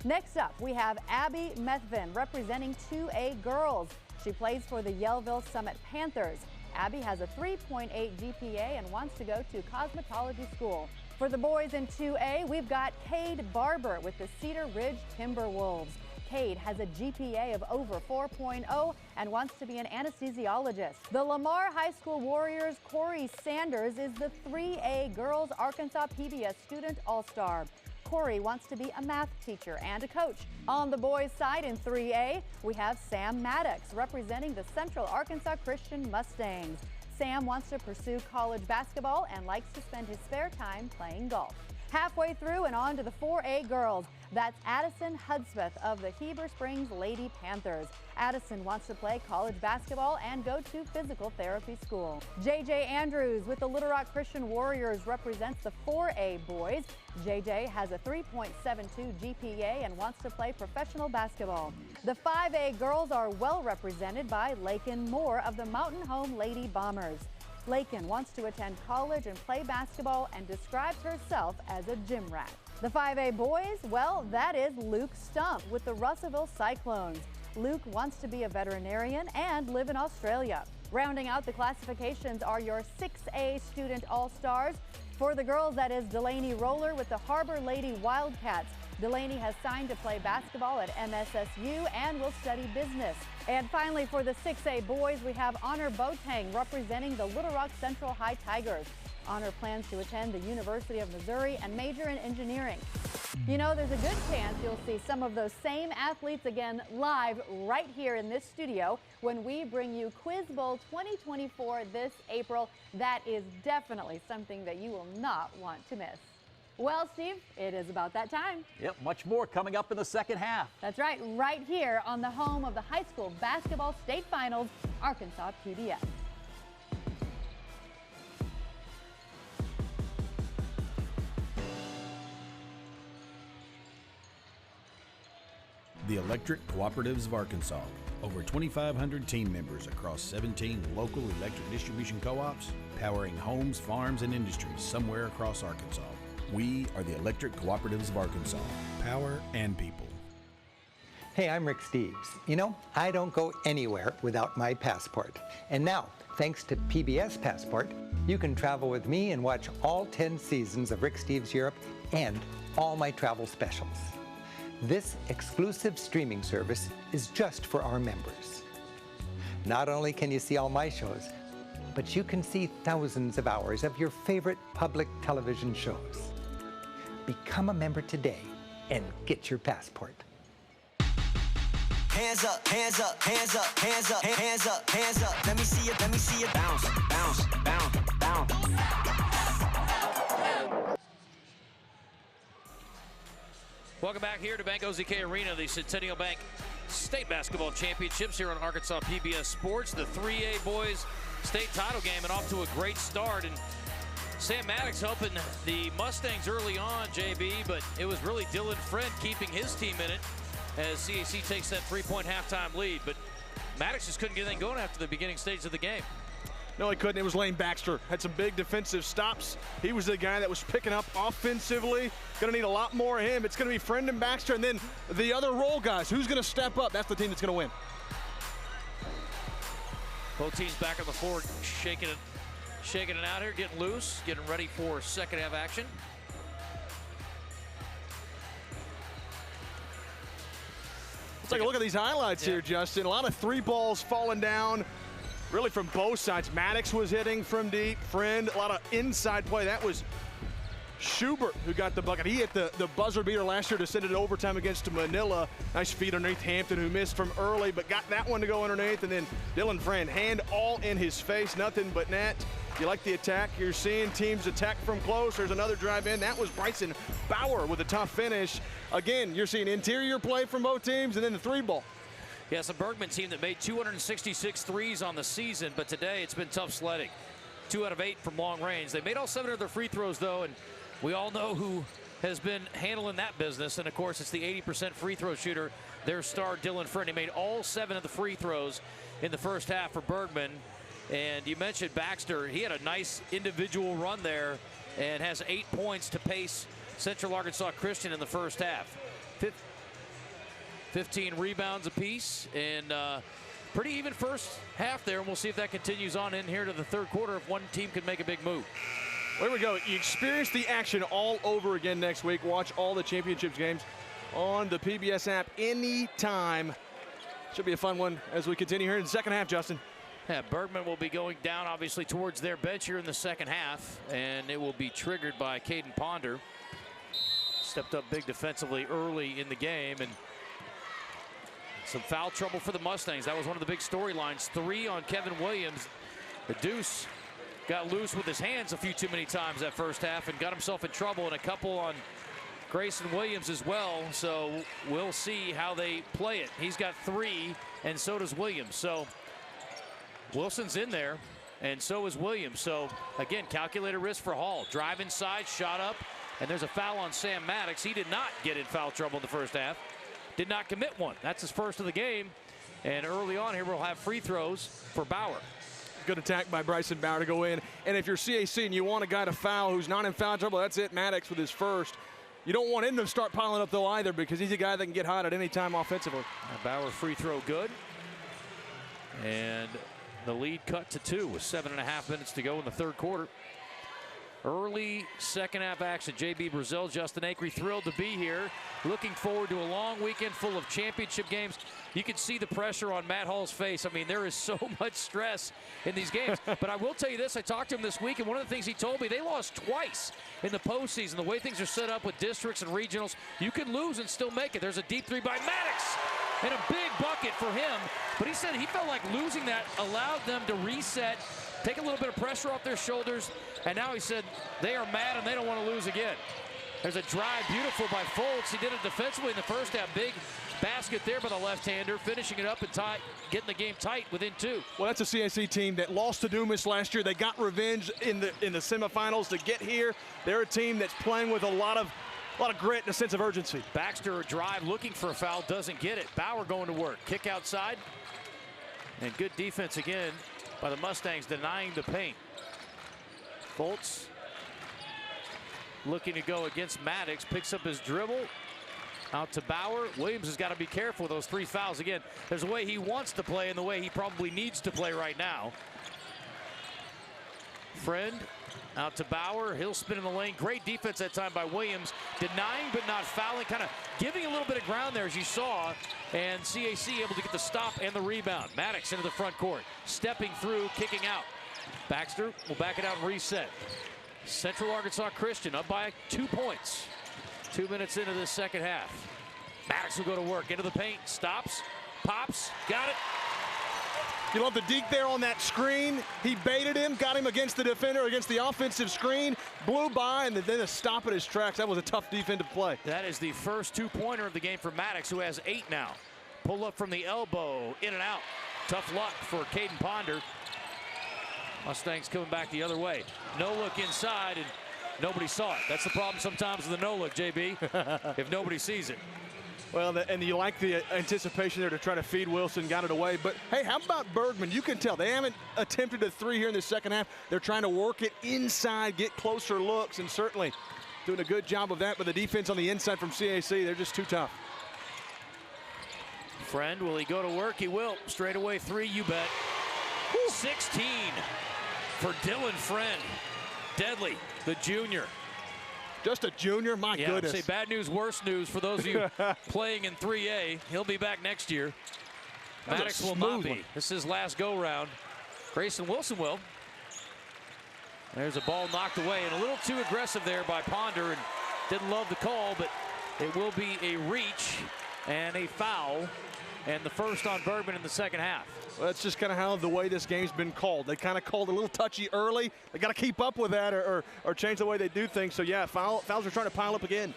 Next up, we have Abby Methvin representing 2A girls. She plays for the Yellville Summit Panthers. Abby has a 3.8 GPA and wants to go to cosmetology school. For the boys in 2A, we've got Cade Barber with the Cedar Ridge Timberwolves. Cade has a GPA of over 4.0 and wants to be an anesthesiologist. The Lamar High School Warriors' Corey Sanders is the 3A Girls Arkansas PBS Student All-Star. Corey wants to be a math teacher and a coach. On the boys' side in 3A, we have Sam Maddox representing the Central Arkansas Christian Mustangs. Sam wants to pursue college basketball and likes to spend his spare time playing golf. Halfway through and on to the 4A girls. That's Addison Hudspeth of the Heber Springs Lady Panthers. Addison wants to play college basketball and go to physical therapy school. JJ Andrews with the Little Rock Christian Warriors represents the 4A boys. JJ has a 3.72 GPA and wants to play professional basketball. The 5A girls are well represented by Lakin Moore of the Mountain Home Lady Bombers. Lakin wants to attend college and play basketball and describes herself as a gym rat. The 5A boys, well, that is Luke Stump with the Russellville Cyclones. Luke wants to be a veterinarian and live in Australia. Rounding out the classifications are your 6A Student All-Stars. For the girls, that is Delaney Roller with the Harbor Lady Wildcats. Delaney has signed to play basketball at MSSU and will study business. And finally, for the 6A boys, we have Honor Boateng representing the Little Rock Central High Tigers. Honor plans to attend the University of Missouri and major in engineering. You know, there's a good chance you'll see some of those same athletes again live right here in this studio when we bring you Quiz Bowl 2024 this April. That is definitely something that you will not want to miss. Well, Steve, it is about that time. Yep, much more coming up in the second half. That's right, right here on the home of the high school basketball state finals, Arkansas PBS. The Electric Cooperatives of Arkansas. Over 2,500 team members across 17 local electric distribution co-ops, powering homes, farms, and industries somewhere across Arkansas. We are the Electric Cooperatives of Arkansas. Power and people. Hey, I'm Rick Steves. You know, I don't go anywhere without my passport. And now, thanks to PBS Passport, you can travel with me and watch all 10 seasons of Rick Steves Europe and all my travel specials. This exclusive streaming service is just for our members. Not only can you see all my shows, but you can see thousands of hours of your favorite public television shows. Become a member today and get your passport. Hands up, hands up, hands up, hands up, hands up, hands up. Let me see it bounce, bounce, bounce, bounce. Welcome back here to Bank OZK Arena, the Centennial Bank State Basketball Championships here on Arkansas PBS Sports. The 3A boys state title game and off to a great start. And Sam Maddox helping the Mustangs early on, JB, but it was really Dylan Friend keeping his team in it as CAC takes that 3-point halftime lead. But Maddox just couldn't get anything going after the beginning stage of the game. No, he couldn't. It was Lane Baxter. Had some big defensive stops. He was the guy that was picking up offensively. Going to need a lot more of him. It's going to be Friend and Baxter, and then the other role guys. Who's going to step up? That's the team that's going to win. Both teams back on the floor, shaking it out here, getting loose, getting ready for second half action. Let's take a look at these highlights here, Justin. A lot of three balls falling down, really from both sides. Maddox was hitting from deep. Friend, a lot of inside play. That was Schubert who got the bucket. He hit the buzzer beater last year to send it to overtime against Manila. Nice feed underneath Hampton, who missed from early, but got that one to go underneath. And then Dylan Friend, hand all in his face, nothing but net. You like the attack. You're seeing teams attack from close. There's another drive in. That was Bryson Bauer with a tough finish. Again, you're seeing interior play from both teams, and then the three ball. Yeah, it's a Bergman team that made 266 threes on the season, but today it's been tough sledding. 2 out of 8 from long range. They made all 7 of their free throws, though, and we all know who has been handling that business. And, of course, it's the 80% free throw shooter, their star Dylan Friend. He made all 7 of the free throws in the first half for Bergman. And you mentioned Baxter. He had a nice individual run there and has 8 points to pace Central Arkansas Christian in the first half. 15 rebounds apiece, and pretty even first half there. And we'll see if that continues on in here to the third quarter if one team can make a big move. There we go. You experience the action all over again next week. Watch all the championships games on the PBS app anytime. Should be a fun one as we continue here in the second half, Justin. Yeah, Bergman will be going down, obviously, towards their bench here in the second half, and it will be triggered by Caden Ponder. Stepped up big defensively early in the game, and some foul trouble for the Mustangs. That was one of the big storylines. 3 on Kevin Williams. The Deuce got loose with his hands a few too many times that first half and got himself in trouble, and a couple on Grayson Williams as well. So we'll see how they play it. He's got 3, and so does Williams. So Wilson's in there, and so is Williams. So, again, calculated risk for Hall. Drive inside, shot up, and there's a foul on Sam Maddox. He did not get in foul trouble in the first half. Did not commit one. That's his first of the game. And early on here, we'll have free throws for Bauer. Good attack by Bryson Bauer to go in. And if you're CAC and you want a guy to foul who's not in foul trouble, that's it. Maddox with his first. You don't want him to start piling up, though, either, because he's a guy that can get hot at any time offensively. Bauer free throw good. And the lead cut to 2 with 7.5 minutes to go in the third quarter. Early second half action. JB Brazil, Justin Acree, thrilled to be here. Looking forward to a long weekend full of championship games. You can see the pressure on Matt Hall's face. I mean, there is so much stress in these games. But I will tell you this, I talked to him this week, and one of the things he told me, they lost twice in the postseason. The way things are set up with districts and regionals, you can lose and still make it. There's a deep 3 by Maddox, and a big bucket for him. But he said he felt like losing that allowed them to reset, take a little bit of pressure off their shoulders, and now he said they are mad and they don't want to lose again. There's a drive, beautiful by Foltz. He did it defensively in the first half. Big basket there by the left-hander, finishing it up and getting the game tight within 2. Well, that's a CAC team that lost to Dumas last year. They got revenge in the semifinals to get here. They're a team that's playing with a lot of grit and a sense of urgency. Baxter a drive, looking for a foul, doesn't get it. Bauer going to work. Kick outside. And good defense again by the Mustangs, denying the paint. Foltz looking to go against Maddox, picks up his dribble. Out to Bauer. Williams has got to be careful with those 3 fouls. Again, there's a way he wants to play and the way he probably needs to play right now. Friend out to Bauer. He'll spin in the lane. Great defense that time by Williams. Denying but not fouling. Kind of giving a little bit of ground there, as you saw. And CAC able to get the stop and the rebound. Maddox into the front court. Stepping through, kicking out. Baxter will back it out and reset. Central Arkansas Christian up by 2 points. 2 minutes into this second half. Maddox will go to work. Into the paint. Stops. Pops. Got it. You love the deke there on that screen. He baited him, got him against the defender, against the offensive screen, blew by, and then a stop at his tracks. That was a tough defensive play. That is the first 2-pointer of the game for Maddox, who has 8 now. Pull up from the elbow, in and out. Tough luck for Caden Ponder. Mustangs coming back the other way. No look inside, and nobody saw it. That's the problem sometimes with the no look, JB, if nobody sees it. Well, and you like the anticipation there to try to feed Wilson, got it away. But, hey, how about Bergman? You can tell they haven't attempted a three here in the second half. They're trying to work it inside, get closer looks, and certainly doing a good job of that. But the defense on the inside from CAC, they're just too tough. Friend, will he go to work? He will. Straight away three, you bet. Woo. 16 for Dylan Friend. Deadly, the junior. Just a junior? My goodness. Say bad news, worse news for those of you playing in 3A. He'll be back next year. Maddox will not be. This is his last go-round. Grayson Wilson will. There's a ball knocked away and a little too aggressive there by Ponder, and didn't love the call, but it will be a reach and a foul, and the first on Bergman in the second half. Well, that's just kind of how the way this game's been called. They kind of called a little touchy early. They got to keep up with that or change the way they do things. So, yeah, fouls are trying to pile up again.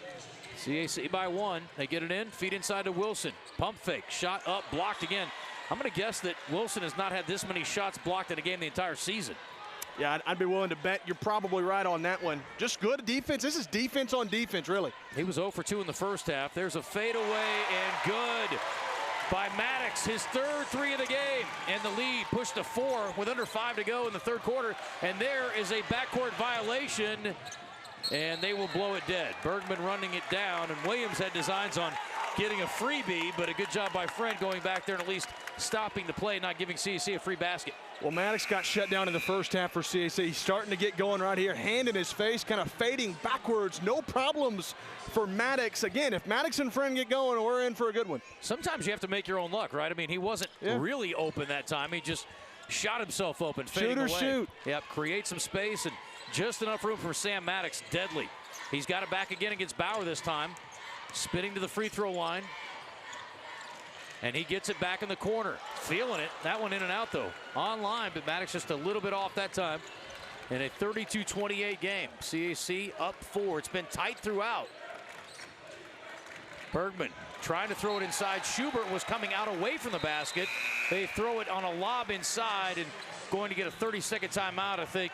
CAC by one. They get it in. Feed inside to Wilson. Pump fake. Shot up. Blocked again. I'm going to guess that Wilson has not had this many shots blocked in a game the entire season. Yeah, I'd be willing to bet you're probably right on that one. Just good defense. This is defense on defense, really. He was 0 for 2 in the first half. There's a fadeaway and good by Maddox, his third three of the game, and the lead pushed to 4 with under 5 to go in the third quarter. And there is a backcourt violation, and they will blow it dead. Bergman running it down, and Williams had designs on getting a freebie, but a good job by Friend going back there and at least stopping the play, not giving CAC a free basket. Well, Maddox got shut down in the first half for CAC. He's starting to get going right here. Hand in his face, kind of fading backwards. No problems for Maddox. Again, if Maddox and Friend get going, we're in for a good one. Sometimes you have to make your own luck, right? I mean, he wasn't really open that time. He just shot himself open, fading away. Shoot. Yep, create some space and just enough room for Sam Maddox. Deadly. He's got it back again against Bauer this time. Spinning to the free throw line. And he gets it back in the corner. Feeling it. That one in and out, though. Online, but Maddox just a little bit off that time. In a 32-28 game. CAC up 4. It's been tight throughout. Bergman trying to throw it inside. Schubert was coming out away from the basket. They throw it on a lob inside and going to get a 30-second timeout, I think,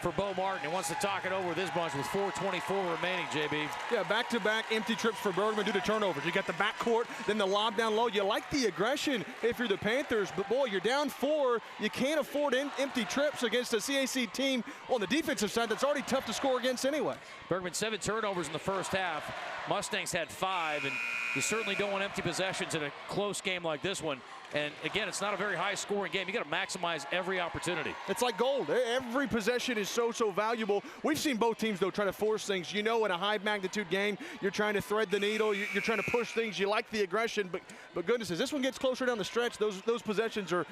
for Bo Martin. He wants to talk it over with this bunch with 4:24 remaining, JB. Yeah, back-to-back empty trips for Bergman due to turnovers. You got the backcourt, then the lob down low. You like the aggression if you're the Panthers, but boy, you're down 4. You can't afford empty trips against a CAC team on the defensive side that's already tough to score against anyway. Bergman 7 turnovers in the first half. Mustangs had 5, and you certainly don't want empty possessions in a close game like this one. And again, it's not a very high scoring game. You got to maximize every opportunity. It's like gold. Every possession is so valuable. We've seen both teams, though, try to force things. You know, in a high magnitude game, you're trying to thread the needle. You're trying to push things. You like the aggression, but goodness, as this one gets closer down the stretch, those possessions are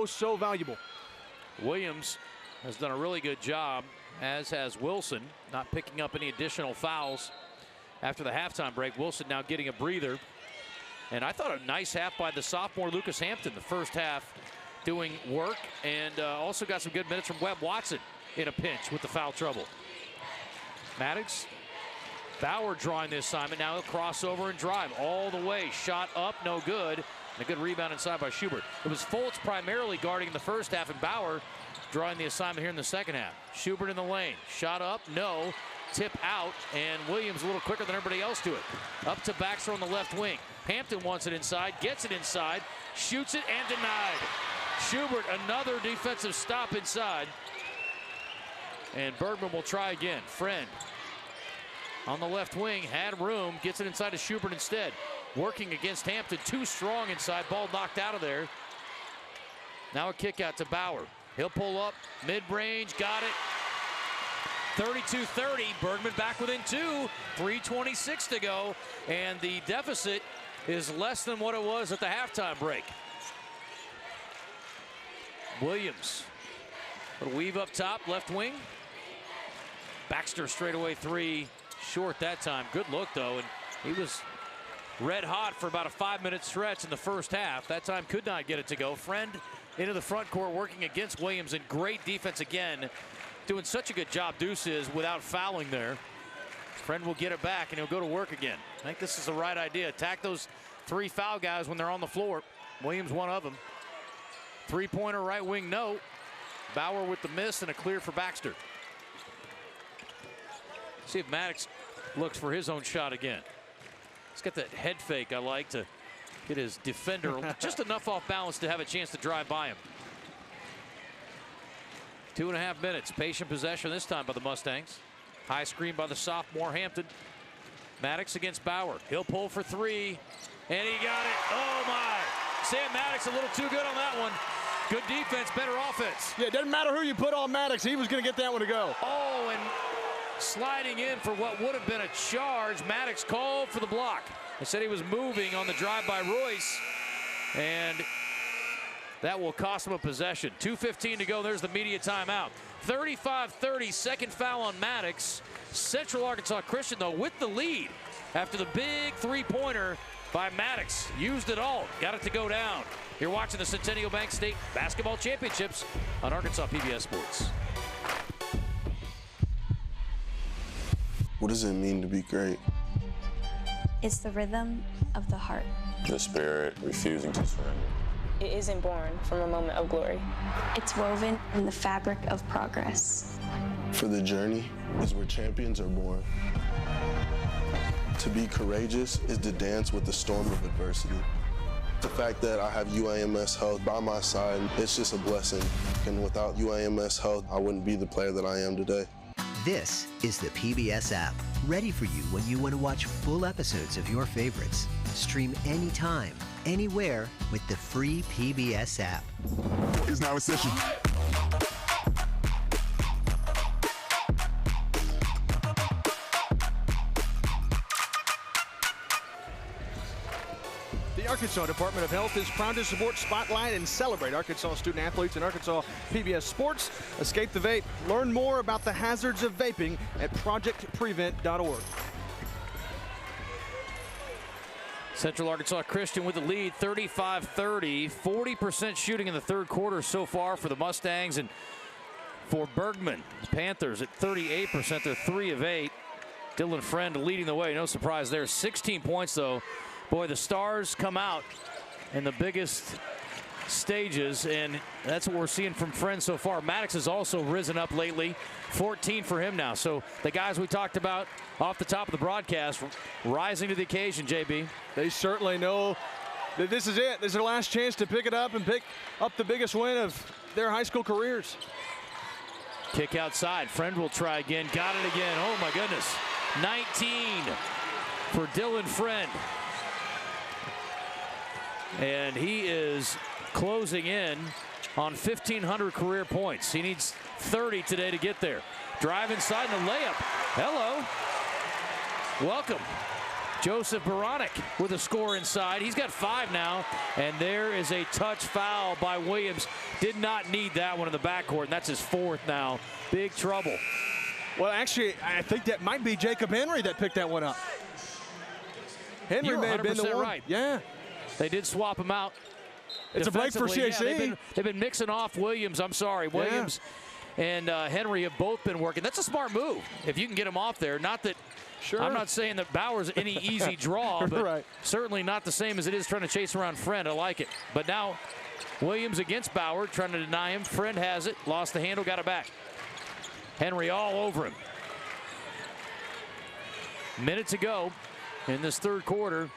so valuable. Williams has done a really good job, as has Wilson, not picking up any additional fouls after the halftime break. Wilson now getting a breather. And I thought a nice half by the sophomore Lucas Hampton. The first half doing work, and also got some good minutes from Webb Watson in a pinch with the foul trouble. Maddox, Bauer drawing the assignment. Now he'll cross over and drive all the way. Shot up, no good. And a good rebound inside by Schubert. It was Fultz primarily guarding in the first half, and Bauer drawing the assignment here in the second half. Schubert in the lane. Shot up, no. Tip out, and Williams a little quicker than everybody else to it. Up to Baxter on the left wing. Hampton wants it inside, gets it inside, shoots it, and denied. Schubert, another defensive stop inside. And Bergman will try again. Friend on the left wing, had room, gets it inside to Schubert instead. Working against Hampton, too strong inside, ball knocked out of there. Now a kick out to Bauer. He'll pull up, mid-range, got it. 32-30, Bergman back within 2, 3:26 to go, and the deficit is less than what it was at the halftime break. Williams, little weave up top, left wing. Baxter straightaway 3, short that time. Good look though, and he was red hot for about a 5-minute stretch in the first half. That time could not get it to go. Friend into the front court working against Williams, and great defense again. Doing such a good job, Deuce is, without fouling there. Friend will get it back, and he'll go to work again. I think this is the right idea. Attack those 3 foul guys when they're on the floor. Williams, one of them. 3-pointer right wing, no. Bauer with the miss, and a clear for Baxter. See if Maddox looks for his own shot again. He's got that head fake I like to get his defender just enough off balance to have a chance to drive by him. 2.5 minutes. Patient possession this time by the Mustangs. High screen by the sophomore Hampton. Maddox against Bauer. He'll pull for 3. And he got it. Oh, my. Sam Maddox a little too good on that one. Good defense, better offense. Yeah, it doesn't matter who you put on Maddox. He was going to get that one to go. Oh, and sliding in for what would have been a charge. Maddox called for the block. They said he was moving on the drive by Royce. And that will cost him a possession. 2:15 to go. There's the media timeout. 35-30, second foul on Maddox. Central Arkansas Christian, though, with the lead after the big three-pointer by Maddox. Used it all. Got it to go down. You're watching the Centennial Bank State Basketball Championships on Arkansas PBS Sports. What does it mean to be great? It's the rhythm of the heart. The spirit, refusing to surrender. It isn't born from a moment of glory. It's woven in the fabric of progress. For the journey is where champions are born. To be courageous is to dance with the storm of adversity. The fact that I have UAMS Health by my side, it's just a blessing. And without UAMS Health, I wouldn't be the player that I am today. This is the PBS app, ready for you when you want to watch full episodes of your favorites. Stream anytime, anywhere with the free PBS app. Is now in session. The Arkansas Department of Health is proud to support, spotlight, and celebrate Arkansas student athletes in Arkansas PBS Sports. Escape the vape. Learn more about the hazards of vaping at projectprevent.org. Central Arkansas Christian with the lead, 35-30. 40% shooting in the third quarter so far for the Mustangs. And for Bergman, the Panthers at 38%. They're 3 of 8. Dylan Friend leading the way. No surprise there. 16 points, though. Boy, the stars come out in the biggest stages, and that's what we're seeing from Friend so far. Maddox has also risen up lately. 14 for him now. So the guys we talked about off the top of the broadcast rising to the occasion, JB. They certainly know that this is it. This is their last chance to pick it up and pick up the biggest win of their high school careers. Kick outside. Friend will try again. Got it again. Oh, my goodness. 19 for Dylan Friend. And he is closing in on 1,500 career points. He needs 30 today to get there. Drive inside and a layup. Hello. Welcome. Joseph Baranek with a score inside. He's got 5 now. And there is a touch foul by Williams. Did not need that one in the backcourt. And that's his 4th now. Big trouble. Well, actually, I think that might be Jacob Henry that picked that one up. Henry may have been the one. Right. Yeah. They did swap him out. It's a break for CAC. Yeah, they've been mixing off Williams. I'm sorry. Williams and Henry have both been working. That's a smart move if you can get him off there. Not that I'm not saying that Bauer's any easy draw, but certainly not the same as it is trying to chase around Friend. I like it. But now Williams against Bauer, trying to deny him. Friend has it. Lost the handle, got it back. Henry all over him. Minute to go in this third quarter.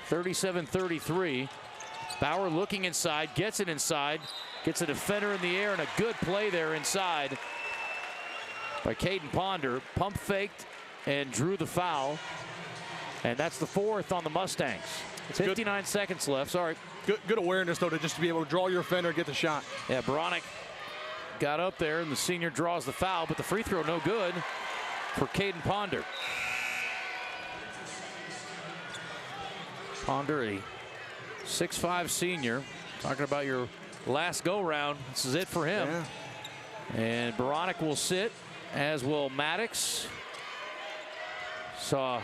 37-33. Bauer looking inside, gets it inside, gets a defender in the air, and a good play there inside by Caden Ponder. Pump faked and drew the foul. And that's the 4th on the Mustangs. 59 seconds left. Sorry. Good awareness, though, to just be able to draw your defender and get the shot. Yeah, Baranek got up there, and the senior draws the foul, but the free throw no good for Caden Ponder. Ponder, a 6'5" senior. Talking about your last go-round. This is it for him. Yeah. And Baranek will sit, as will Maddox. Saw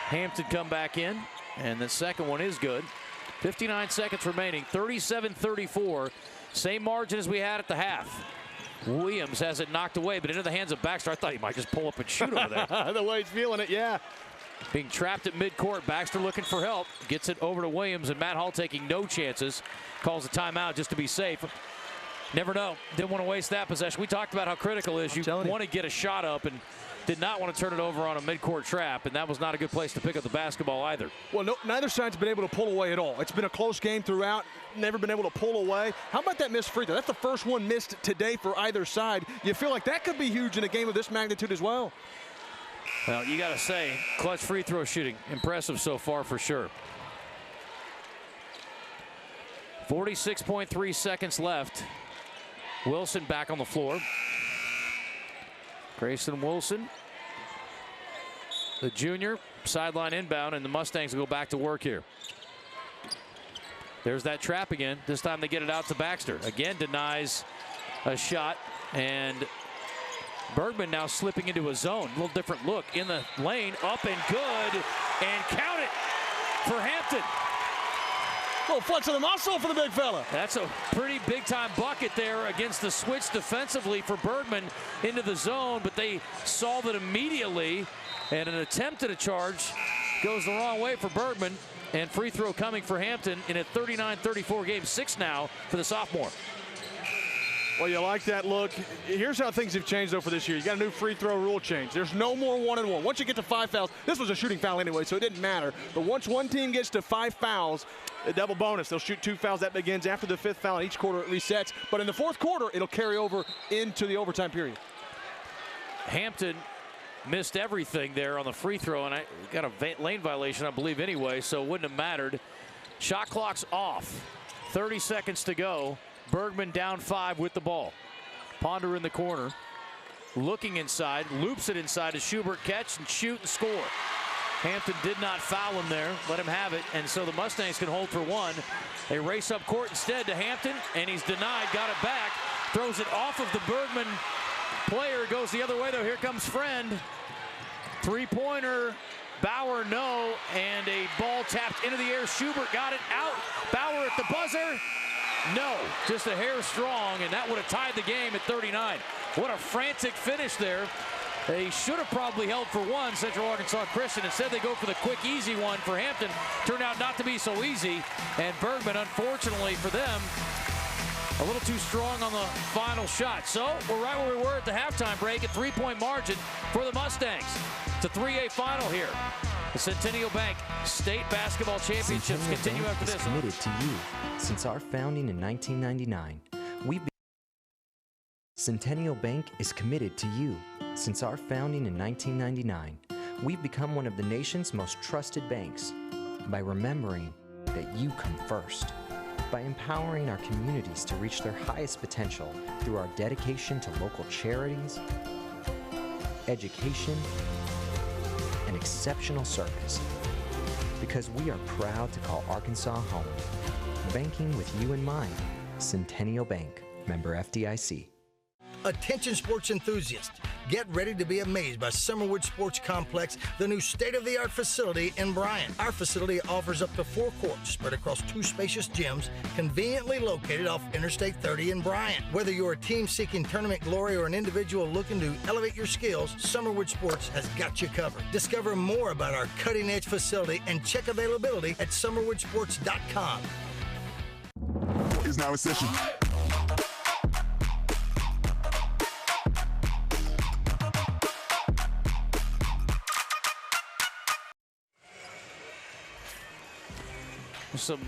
Hampton come back in, and the second one is good. 59 seconds remaining, 37-34. Same margin as we had at the half. Williams has it knocked away, but into the hands of Baxter. I thought he might just pull up and shoot over there. The way he's feeling it, yeah. Being trapped at midcourt, Baxter looking for help. Gets it over to Williams, and Matt Hall taking no chances. Calls a timeout just to be safe. Never know. Didn't want to waste that possession. We talked about how critical it is. You want to get a shot up and did not want to turn it over on a midcourt trap, and that was not a good place to pick up the basketball either. Well, no, neither side's been able to pull away at all. It's been a close game throughout, never been able to pull away. How about that missed free throw? That's the first one missed today for either side. You feel like that could be huge in a game of this magnitude as well. Well, you got to say, clutch free throw shooting. Impressive so far for sure. 46.3 seconds left. Wilson back on the floor. Grayson Wilson, the junior, sideline inbound, and the Mustangs will go back to work here. There's that trap again. This time they get it out to Baxter. Again, denies a shot, and Bergman now slipping into a zone. A little different look in the lane, up and good, and count it for Hampton. Little flex of the muscle for the big fella. That's a pretty big-time bucket there against the switch defensively for Bergman into the zone, but they solve it immediately, and an attempt at a charge goes the wrong way for Bergman, and free throw coming for Hampton in a 39-34 game, 6 now for the sophomore. Well, you like that look. Here's how things have changed, though, for this year. You got a new free throw rule change. There's no more 1-on-1. Once you get to 5 fouls, this was a shooting foul anyway, so it didn't matter. But once one team gets to 5 fouls, a double bonus. They'll shoot 2 fouls. That begins after the 5th foul, and each quarter it resets. But in the 4th quarter, it'll carry over into the overtime period. Hampton missed everything there on the free throw, and I got a lane violation, I believe, anyway, so it wouldn't have mattered. Shot clock's off. 30 seconds to go. Bergman down 5 with the ball. Ponder in the corner, looking inside, loops it inside to Schubert, catch and shoot and score. Hampton did not foul him there, let him have it, and so the Mustangs can hold for 1. They race up court instead to Hampton, and he's denied, got it back, throws it off of the Bergman player, goes the other way though. Here comes Friend. 3-pointer, Bauer no, and a ball tapped into the air. Schubert got it out, Bauer at the buzzer. No, just a hair strong, and that would have tied the game at 39. What a frantic finish there. They should have probably held for 1, Central Arkansas Christian. Instead, they go for the quick, easy one for Hampton. Turned out not to be so easy, and Bergman, unfortunately for them, a little too strong on the final shot. So we're right where we were at the halftime break, a 3-point margin for the Mustangs. It's a 3A final here. The Centennial Bank State Basketball Championships continue after this. Committed to you since our founding in 1999. Centennial Bank is committed to you since our founding in 1999. We've become one of the nation's most trusted banks by remembering that you come first, by empowering our communities to reach their highest potential through our dedication to local charities, education, and exceptional service. Because we are proud to call Arkansas home. Banking with you in mind. Centennial Bank, member FDIC. Attention sports enthusiasts, get ready to be amazed by Summerwood Sports Complex, the new state-of-the-art facility in Bryan. Our facility offers up to 4 courts spread across 2 spacious gyms, conveniently located off Interstate 30 in Bryan. Whether you're a team seeking tournament glory or an individual looking to elevate your skills, Summerwood Sports has got you covered. Discover more about our cutting-edge facility and check availability at summerwoodsports.com. Is now in session. Some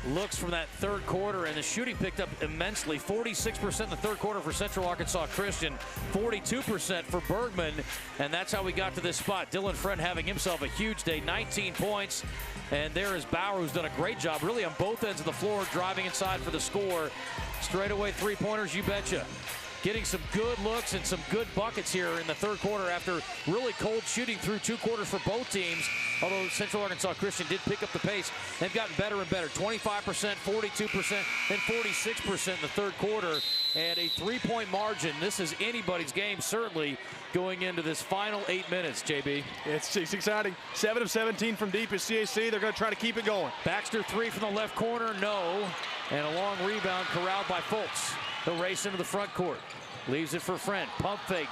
looks from that 3rd quarter, and the shooting picked up immensely. 46% in the 3rd quarter for Central Arkansas Christian, 42% for Bergman, and that's how we got to this spot. Dylan Friend having himself a huge day, 19 points, and there is Bauer, who's done a great job really on both ends of the floor, driving inside for the score. Straightaway 3-pointers, you betcha. Getting some good looks and some good buckets here in the 3rd quarter after really cold shooting through 2 quarters for both teams. Although Central Arkansas Christian did pick up the pace, they've gotten better and better. 25%, 42%, and 46% in the 3rd quarter. And a 3-point margin. This is anybody's game, certainly, going into this final 8 minutes, JB. It's exciting. 7 of 17 from deep is CAC. They're going to try to keep it going. Baxter 3 from the left corner, no. And a long rebound corralled by Fultz. He'll race into the front court. Leaves it for Friend. Pump fake.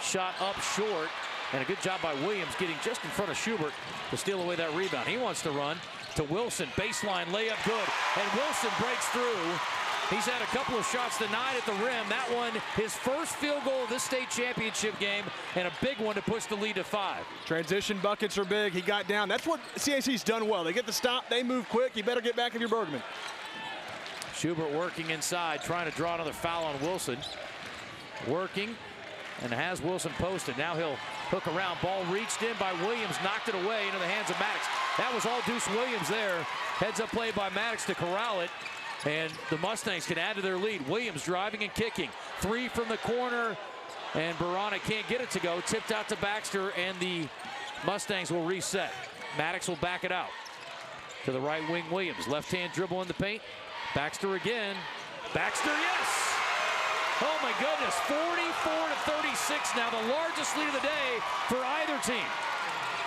Shot up short. And a good job by Williams getting just in front of Schubert to steal away that rebound. He wants to run to Wilson. Baseline layup good. And Wilson breaks through. He's had a couple of shots denied at the rim. That one, his first field goal of this state championship game, and a big one to push the lead to 5. Transition buckets are big. He got down. That's what CAC's done well. They get the stop. They move quick. You better get back if you're Bergman. Schubert working inside, trying to draw another foul on Wilson. Working, and has Wilson posted. Now he'll hook around. Ball reached in by Williams, knocked it away into the hands of Maddox. That was all Deuce Williams there. Heads up play by Maddox to corral it, and the Mustangs can add to their lead. Williams driving and kicking. 3 from the corner, and Barana can't get it to go. Tipped out to Baxter, and the Mustangs will reset. Maddox will back it out. To the right wing, Williams. Left-hand dribble in the paint. Baxter again. Baxter, yes! Oh my goodness, 44-36 now, the largest lead of the day for either team.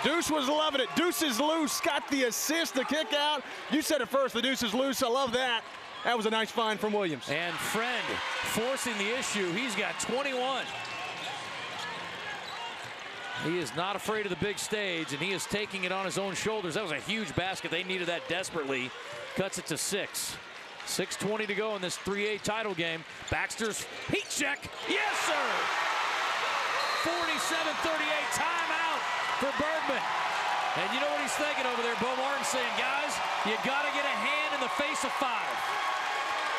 Deuce was loving it. Deuce is loose, got the assist, the kick out. You said it first, the Deuce is loose. I love that. That was a nice find from Williams. And Friend forcing the issue. He's got 21. He is not afraid of the big stage, and he is taking it on his own shoulders. That was a huge basket. They needed that desperately. Cuts it to 6. 6:20 to go in this 3A title game. Baxter's heat check. Yes, sir! 47-38, timeout for Bergman. And you know what he's thinking over there? Bo Martin saying, guys, you got to get a hand in the face of 5.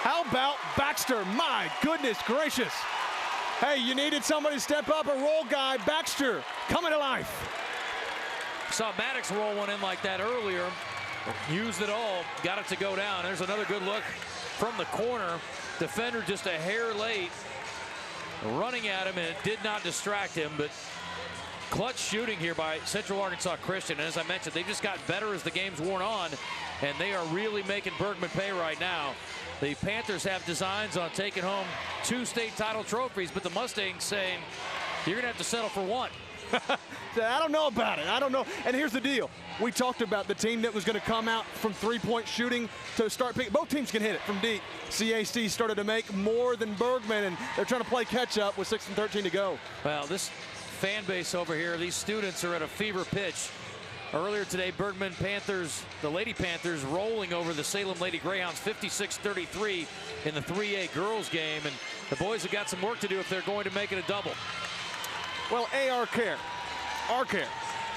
How about Baxter? My goodness gracious. Hey, you needed somebody to step up, a roll guy. Baxter coming to life. Saw Maddox roll one in like that earlier. Used it all, got it to go down. There's another good look from the corner. Defender just a hair late, running at him, and it did not distract him, but clutch shooting here by Central Arkansas Christian. And as I mentioned, they've just got better as the game's worn on, and they are really making Bergman pay right now. The Panthers have designs on taking home 2 state title trophies, but the Mustangs saying, you're gonna have to settle for 1. I don't know about it. I don't know. And here's the deal. We talked about the team that was going to come out from 3-point shooting to start picking. Both teams can hit it from deep. CAC started to make more than Bergman, and they're trying to play catch up with 6:13 to go. Well, this fan base over here, these students are at a fever pitch. Earlier today, Bergman Panthers, the Lady Panthers, rolling over the Salem Lady Greyhounds 56-33 in the 3A girls game, and the boys have got some work to do if they're going to make it a double. Well, Our Care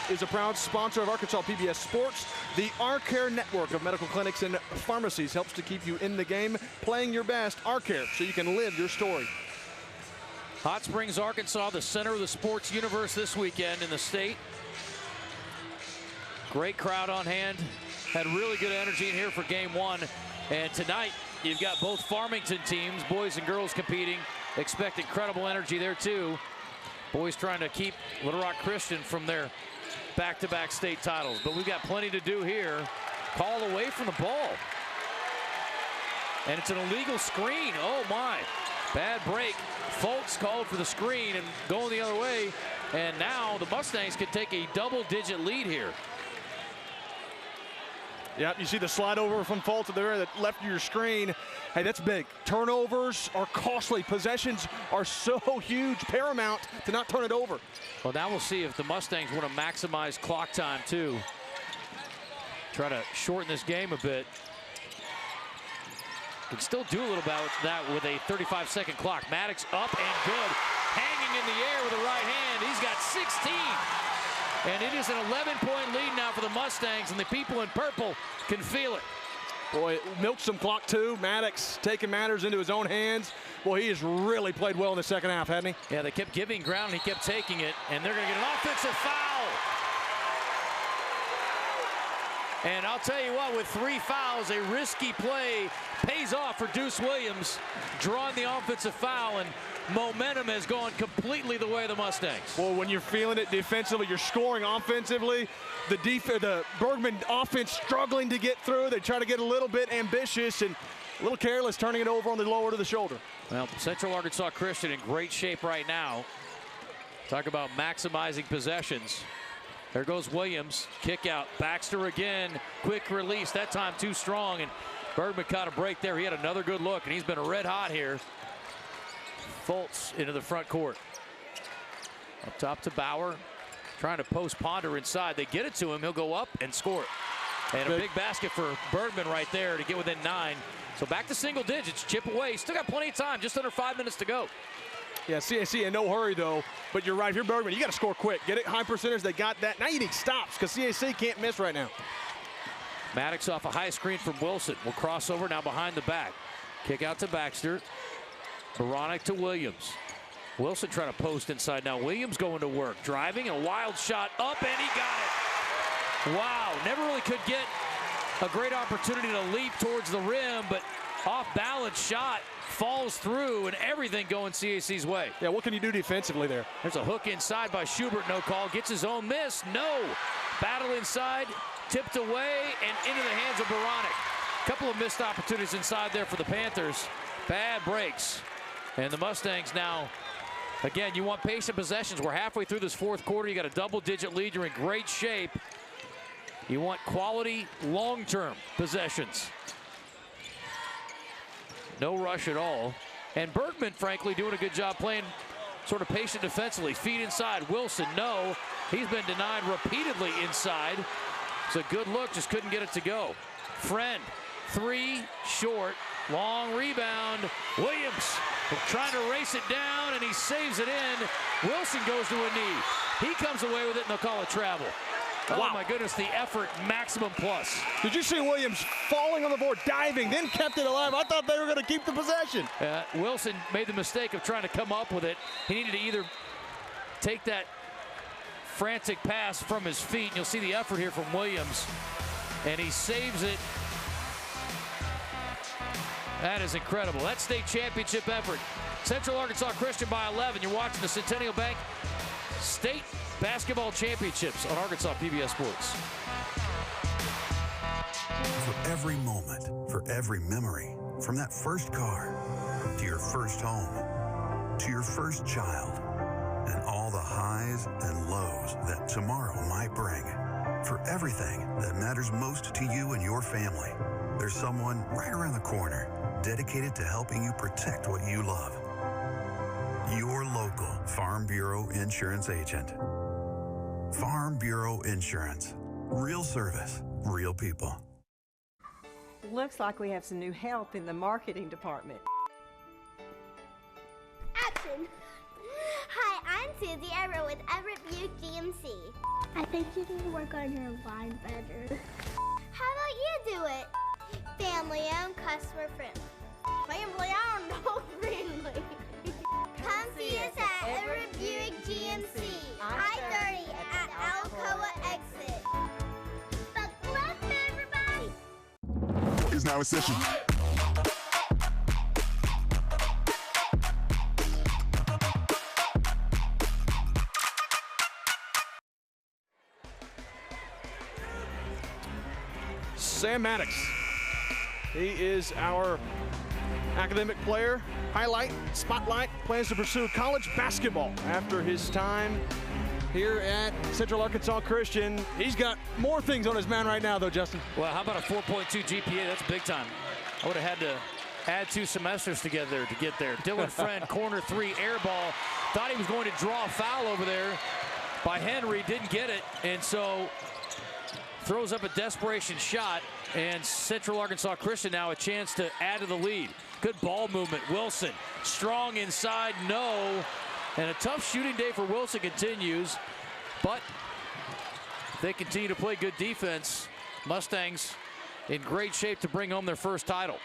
is a proud sponsor of Arkansas PBS Sports. The Our Care network of medical clinics and pharmacies helps to keep you in the game, playing your best. Our Care, so you can live your story. Hot Springs, Arkansas, the center of the sports universe this weekend in the state. Great crowd on hand. Had really good energy in here for game 1. And tonight, you've got both Farmington teams, boys and girls, competing. Expect incredible energy there, too. Boys trying to keep Little Rock Christian from their back-to-back state titles. But we've got plenty to do here. Call away from the ball. And it's an illegal screen. Oh, my. Bad break. Foltz called for the screen and going the other way. And now the Mustangs could take a double-digit lead here. Yep, you see the slide over from Foltz there that left your screen. Hey, that's big. Turnovers are costly. Possessions are so huge, paramount to not turn it over. Well, now we'll see if the Mustangs want to maximize clock time, too. Try to shorten this game a bit. Can still do a little about that with a 35-second clock. Maddox up and good. Hanging in the air with the right hand. He's got 16. And it is an 11-point lead now for the Mustangs, and the people in purple can feel it. Boy, it milked some clock, too. Maddox taking matters into his own hands. Boy, he has really played well in the second half, hasn't he? Yeah, they kept giving ground. He kept taking it, and they're going to get an offensive foul. And I'll tell you what, with 3 fouls, a risky play pays off for Deuce Williams, drawing the offensive foul, and momentum has gone completely the way of the Mustangs. Well, when you're feeling it defensively, you're scoring offensively. The Bergman offense struggling to get through. They try to get a little bit ambitious and a little careless, turning it over on the lower to the shoulder. Well, Central Arkansas Christian in great shape right now. Talk about maximizing possessions. There goes Williams, kick out. Baxter again, quick release, that time too strong, and Bergman caught a break there. He had another good look, and he's been red hot here. Foltz into the front court. Up top to Bauer, trying to post Ponder inside. They get it to him, he'll go up and score it. And a big basket for Bergman right there to get within 9. So back to single digits, chip away. Still got plenty of time, just under 5 minutes to go. Yeah, CAC in no hurry, though. But you're right. If you're Bergman, you got to score quick. Get it high percentage. They got that. Now you need stops because CAC can't miss right now. Maddox off a high screen from Wilson. Will cross over now behind the back. Kick out to Baxter. Baronic to Williams. Wilson trying to post inside now. Williams going to work. Driving, and a wild shot up, and he got it. Wow, never really could get a great opportunity to leap towards the rim, but off-balance shot falls through, and everything going CAC's way. Yeah, what can you do defensively there? There's a hook inside by Schubert, no call. Gets his own miss, no. Battle inside, tipped away, and into the hands of Baronic. Couple of missed opportunities inside there for the Panthers. Bad breaks. And the Mustangs now, again, you want patient possessions. We're halfway through this fourth quarter. You got a double-digit lead. You're in great shape. You want quality, long-term possessions. No rush at all. And Bergman, frankly, doing a good job playing sort of patient defensively. Feet inside. Wilson, no. He's been denied repeatedly inside. It's a good look, just couldn't get it to go. Friend, three, short, long rebound. Williams trying to race it down, and he saves it in. Wilson goes to a knee. He comes away with it, and they'll call it travel. Wow. Oh, my goodness, the effort, maximum plus. Did you see Williams falling on the board, diving, then kept it alive? I thought they were going to keep the possession. Wilson made the mistake of trying to come up with it. He needed to either take that frantic pass from his feet, and you'll see the effort here from Williams, and he saves it. That is incredible. That state championship effort. Central Arkansas Christian by 11. You're watching the Centennial Bank State Basketball Championships on Arkansas PBS Sports. For every moment, for every memory, from that first car to your first home, to your first child, and all the highs and lows that tomorrow might bring. For everything that matters most to you and your family, there's someone right around the corner dedicated to helping you protect what you love. Your local Farm Bureau Insurance agent. Farm Bureau Insurance. Real service, real people. Looks like we have some new help in the marketing department. Action! Hi, I'm Susie Everett with Everett Buick GMC. I think you need to work on your line better. How about you do it? Family-owned, customer-friendly. Family-owned, no friendly. Come see us at Everett Buick GMC, I-30 at Alcoa exit. Buckle up, everybody! Is now in session. Sam Maddox. He is our academic player. Highlight, spotlight, plans to pursue college basketball after his time here at Central Arkansas Christian. He's got more things on his mind right now, though, Justin. Well, how about a 4.2 GPA? That's big time. I would have had to add 2 semesters together to get there. Dylan Friend, corner three, air ball. Thought he was going to draw a foul over there by Henry, didn't get it, and so throws up a desperation shot, and Central Arkansas Christian now a chance to add to the lead. Good ball movement. Wilson, strong inside, no. And a tough shooting day for Wilson continues, but if they continue to play good defense, Mustangs in great shape to bring home their first title.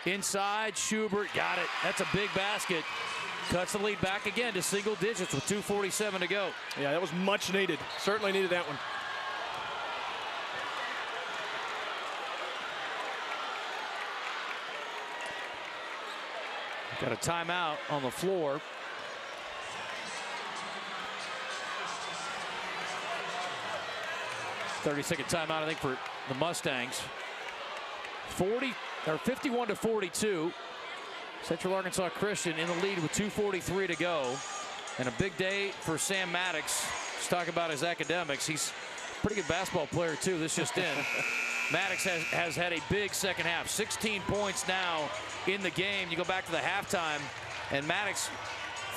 Inside, Schubert, got it. That's a big basket. Cuts the lead back again to single digits with 2:47 to go. Yeah, that was much needed. Certainly needed that one. Got a timeout on the floor. .30-second timeout, I think, for the Mustangs. 51-42. Central Arkansas Christian in the lead with 2:43 to go. And a big day for Sam Maddox. Let's talk about his academics. He's a pretty good basketball player, too. This just in. Maddox has had a big second half. 16 points now in the game. You go back to the halftime, and Maddox,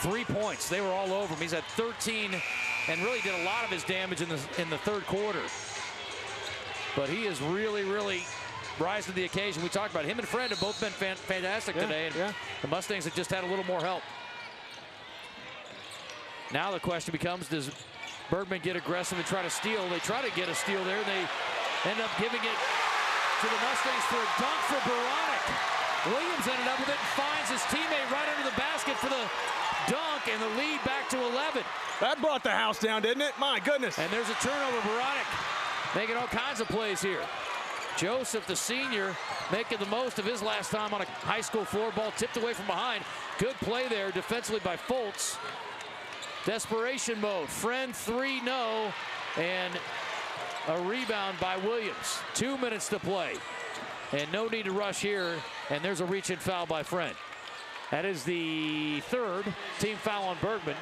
3 points. They were all over him. He's had 13 and really did a lot of his damage in the third quarter. But he has really, really rise to the occasion. We talked about him and Friend have both been fantastic today, and the Mustangs have just had a little more help. Now the question becomes, does Bergman get aggressive and try to steal? They try to get a steal there, and they end up giving it to the Mustangs for a dunk for Bergman. Williams ended up with it and finds his teammate right under the basket for the dunk, and the lead back to 11. That brought the house down, didn't it? My goodness. And there's a turnover. Bergman making all kinds of plays here. Joseph, the senior, making the most of his last time on a high school floor. Ball tipped away from behind. Good play there defensively by Fultz. Desperation mode. Friend, 3, no. And a rebound by Williams. 2 minutes to play. And no need to rush here. And there's a reach-in foul by Friend. That is the 3rd team foul on Bergman.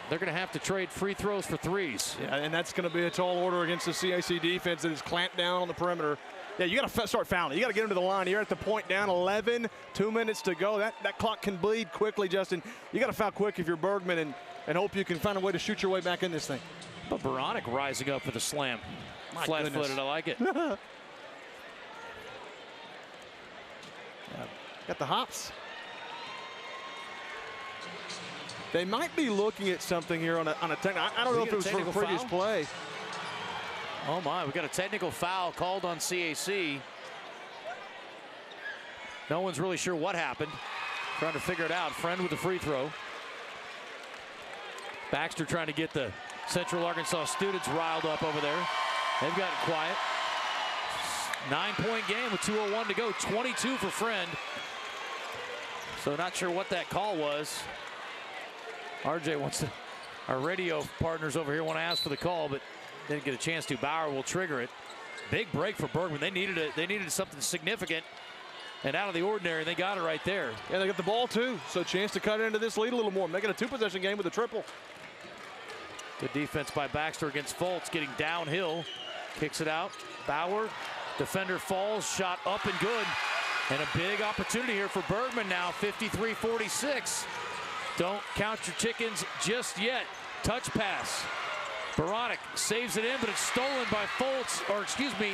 They're going to have to trade free throws for threes. Yeah, and that's going to be a tall order against the CAC defense that is clamped down on the perimeter. Yeah, you got to start fouling. You got to get into the line. You're at the point down 11, 2 minutes to go. That clock can bleed quickly, Justin. You got to foul quick if you're Bergman and hope you can find a way to shoot your way back in this thing. But Bergman rising up for the slam. Flat-footed, I like it. Got the hops. They might be looking at something here on a technical. I don't know if it was for a previous play. Oh my, we got a technical foul called on CAC. No one's really sure what happened. Trying to figure it out. Friend with the free throw. Baxter trying to get the Central Arkansas students riled up over there. They've gotten quiet. 9-point game with 2:01 to go. 22 for Friend. So not sure what that call was. RJ wants to, our radio partners over here want to ask for the call, but didn't get a chance to. Bauer will trigger it. Big break for Bergman. They needed it. They needed something significant and out of the ordinary. They got it right there. Yeah, they got the ball too, so a chance to cut into this lead a little more. Make it a 2-possession game with a triple. Good defense by Baxter against Fultz, getting downhill. Kicks it out. Bauer, defender falls, shot up and good. And a big opportunity here for Bergman now, 53-46. Don't count your chickens just yet. Touch pass. Bergman saves it in, but it's stolen by Fultz, or excuse me.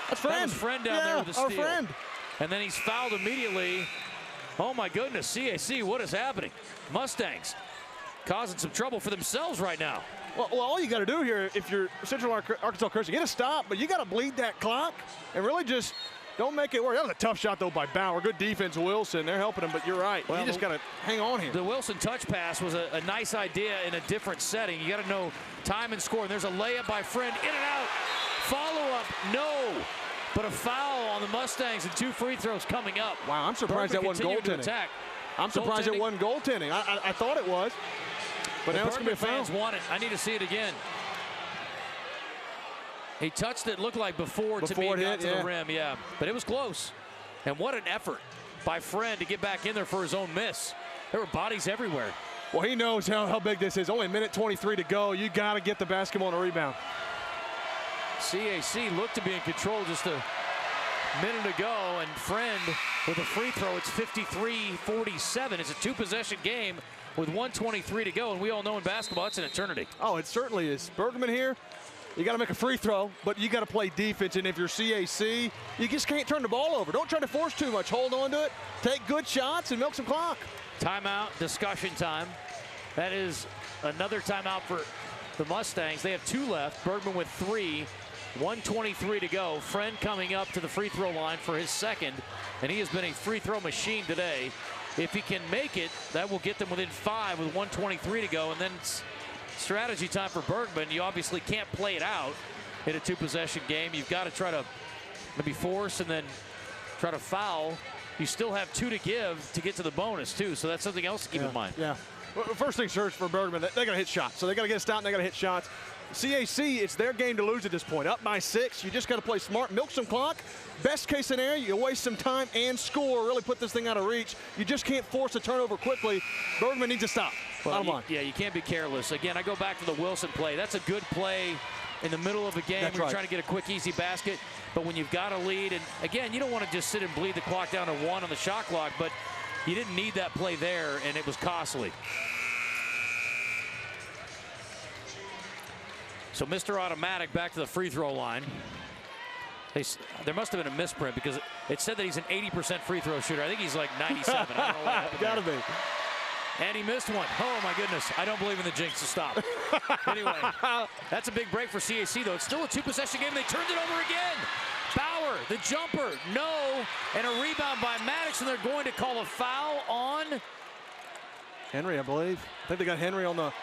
That's Friend. That was Friend down there with the steal. Our Friend. And then he's fouled immediately. Oh my goodness, CAC, what is happening? Mustangs causing some trouble for themselves right now. Well, all you got to do here, if you're Central Arkansas Christian, get a stop, but you got to bleed that clock and really just don't make it work. That was a tough shot, though, by Bauer. Good defense, Wilson. They're helping him, but you're right. Well, you just got to hang on here. The Wilson touch pass was a nice idea in a different setting. You got to know time and score. And there's a layup by Friend, in and out. Follow-up, no. But a foul on the Mustangs and 2 free throws coming up. Wow, I'm surprised that wasn't goaltending. I'm surprised it wasn't goaltending. I thought it was. But now it's going to be a foul. Fans want it. I need to see it again. He touched it, looked like before to me, it got to the rim, yeah. But it was close. And what an effort by Friend to get back in there for his own miss. There were bodies everywhere. Well, he knows how big this is. Only a minute 23 to go. You got to get the basketball on a rebound. CAC looked to be in control just a minute ago, and Friend with a free throw. It's 53-47. It's a 2-possession game with 1:23 to go, and we all know in basketball it's an eternity. Oh, it certainly is. Bergman here, you got to make a free throw, but you got to play defense, and if you're CAC, you just can't turn the ball over. Don't try to force too much. Hold on to it, take good shots, and milk some clock. Timeout, discussion time. That is another timeout for the Mustangs. They have 2 left. Bergman with 3. 1:23 to go. Friend coming up to the free throw line for his second, and he has been a free throw machine today. If he can make it, that will get them within 5 with 1:23 to go, and then it's strategy time for Bergman. You obviously can't play it out in a 2-possession game. You've got to try to maybe force and then try to foul. You still have 2 to give to get to the bonus too, so that's something else to keep in mind. Yeah. Well, first things first for Bergman, they got to hit shots. So they got to get a stop and they got to hit shots. CAC, it's their game to lose at this point. Up by 6, you just got to play smart, milk some clock. Best case scenario, you waste some time and score, really put this thing out of reach. You just can't force a turnover quickly. Bergman needs to stop. Bottom line. Yeah, you can't be careless. Again, I go back to the Wilson play. That's a good play in the middle of a game. That's You're right. trying to get a quick, easy basket. But when you've got a lead, and again, you don't want to just sit and bleed the clock down to 1 on the shot clock, but you didn't need that play there, and it was costly. So Mr. Automatic back to the free throw line. There must have been a misprint because it said that he's an 80% free throw shooter. I think he's like 97. I don't know what happened. Gotta be. And he missed one. Oh, my goodness. I don't believe in the jinx to stop. Anyway, that's a big break for CAC, though. It's still a two-possession game. They turned it over again. Bauer, the jumper, no. And a rebound by Maddox, and they're going to call a foul on Henry, I believe. I think they got Henry on the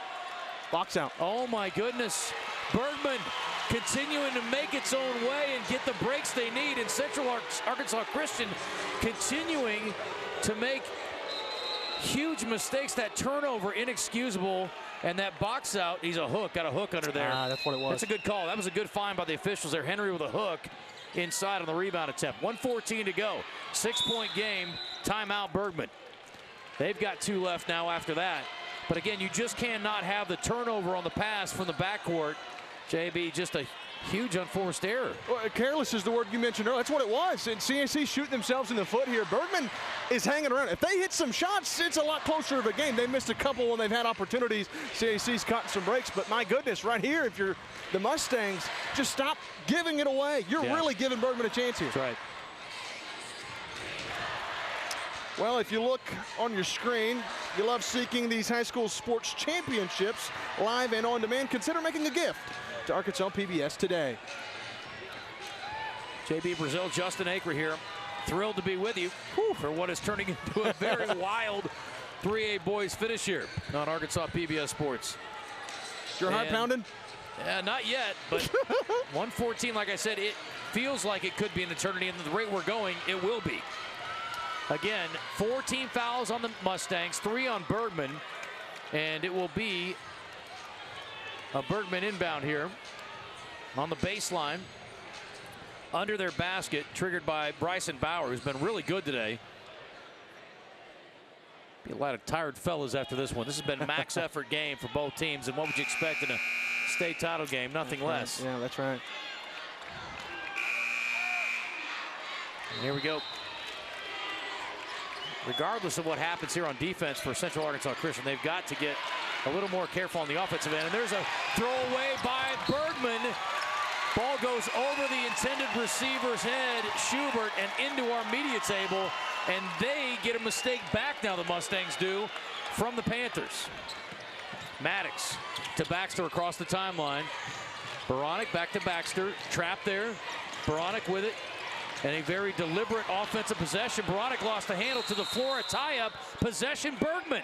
box out. Oh, my goodness. Bergman continuing to make its own way and get the breaks they need. And Central Arkansas Christian continuing to make huge mistakes. That turnover, inexcusable. And that box out, he's a hook, got a hook under there. That's what it was. That's a good call. That was a good find by the officials there. Henry with a hook inside on the rebound attempt. 1:14 to go. 6-point game. Timeout Bergman. They've got 2 left now after that. But again, you just cannot have the turnover on the pass from the backcourt. JB, just a huge unforced error. Well, careless is the word you mentioned earlier. That's what it was. And CAC shooting themselves in the foot here. Bergman is hanging around. If they hit some shots, it's a lot closer of a game. They missed a couple when they've had opportunities. CAC's caught some breaks. But my goodness, right here, if you're the Mustangs, just stop giving it away. You're really giving Bergman a chance here. That's right. Well, if you look on your screen, you love seeking these high school sports championships live and on demand, consider making a gift to Arkansas PBS today. JB Brazil, Justin Acre here. Thrilled to be with you for what is turning into a very wild 3A boys finish here on Arkansas PBS Sports. Your heart pounding? Not yet, but 1:14, like I said, it feels like it could be an eternity, and the rate we're going, it will be. Again, 14 fouls on the Mustangs, 3 on Bergman, and it will be a Bergman inbound here on the baseline under their basket, triggered by Bryson Bauer, who's been really good today. Be a lot of tired fellas after this one. This has been a max effort game for both teams, and what would you expect in a state title game? Nothing less. Yeah, that's right. And here we go. Regardless of what happens here on defense for Central Arkansas Christian, they've got to get a little more careful on the offensive end. And there's a throwaway by Bergman. Ball goes over the intended receiver's head, Schubert, and into our media table. And they get a mistake back now, the Mustangs do, from the Panthers. Maddox to Baxter across the timeline. Beranek back to Baxter. Trapped there. Beranek with it. And a very deliberate offensive possession. Beranek lost the handle to the floor. A tie-up. Possession Bergman.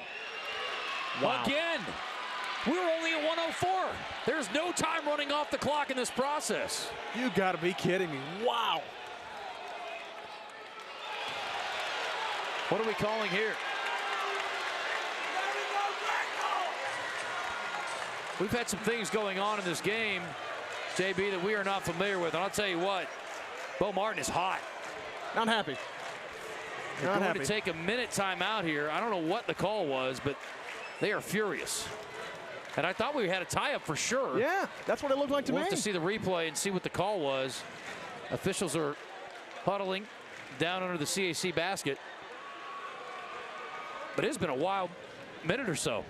Wow. Again. We're only at 104. There's no time running off the clock in this process. You gotta be kidding me. Wow. What are we calling here? We've had some things going on in this game, JB, that we are not familiar with. And I'll tell you what, Bo Martin is hot. Not happy. They're going to take a minute timeout here. I don't know what the call was, but they are furious. And I thought we had a tie-up for sure. Yeah, that's what it looked like to me. We'll have to see the replay and see what the call was. Officials are huddling down under the CAC basket. But it's been a wild minute or so.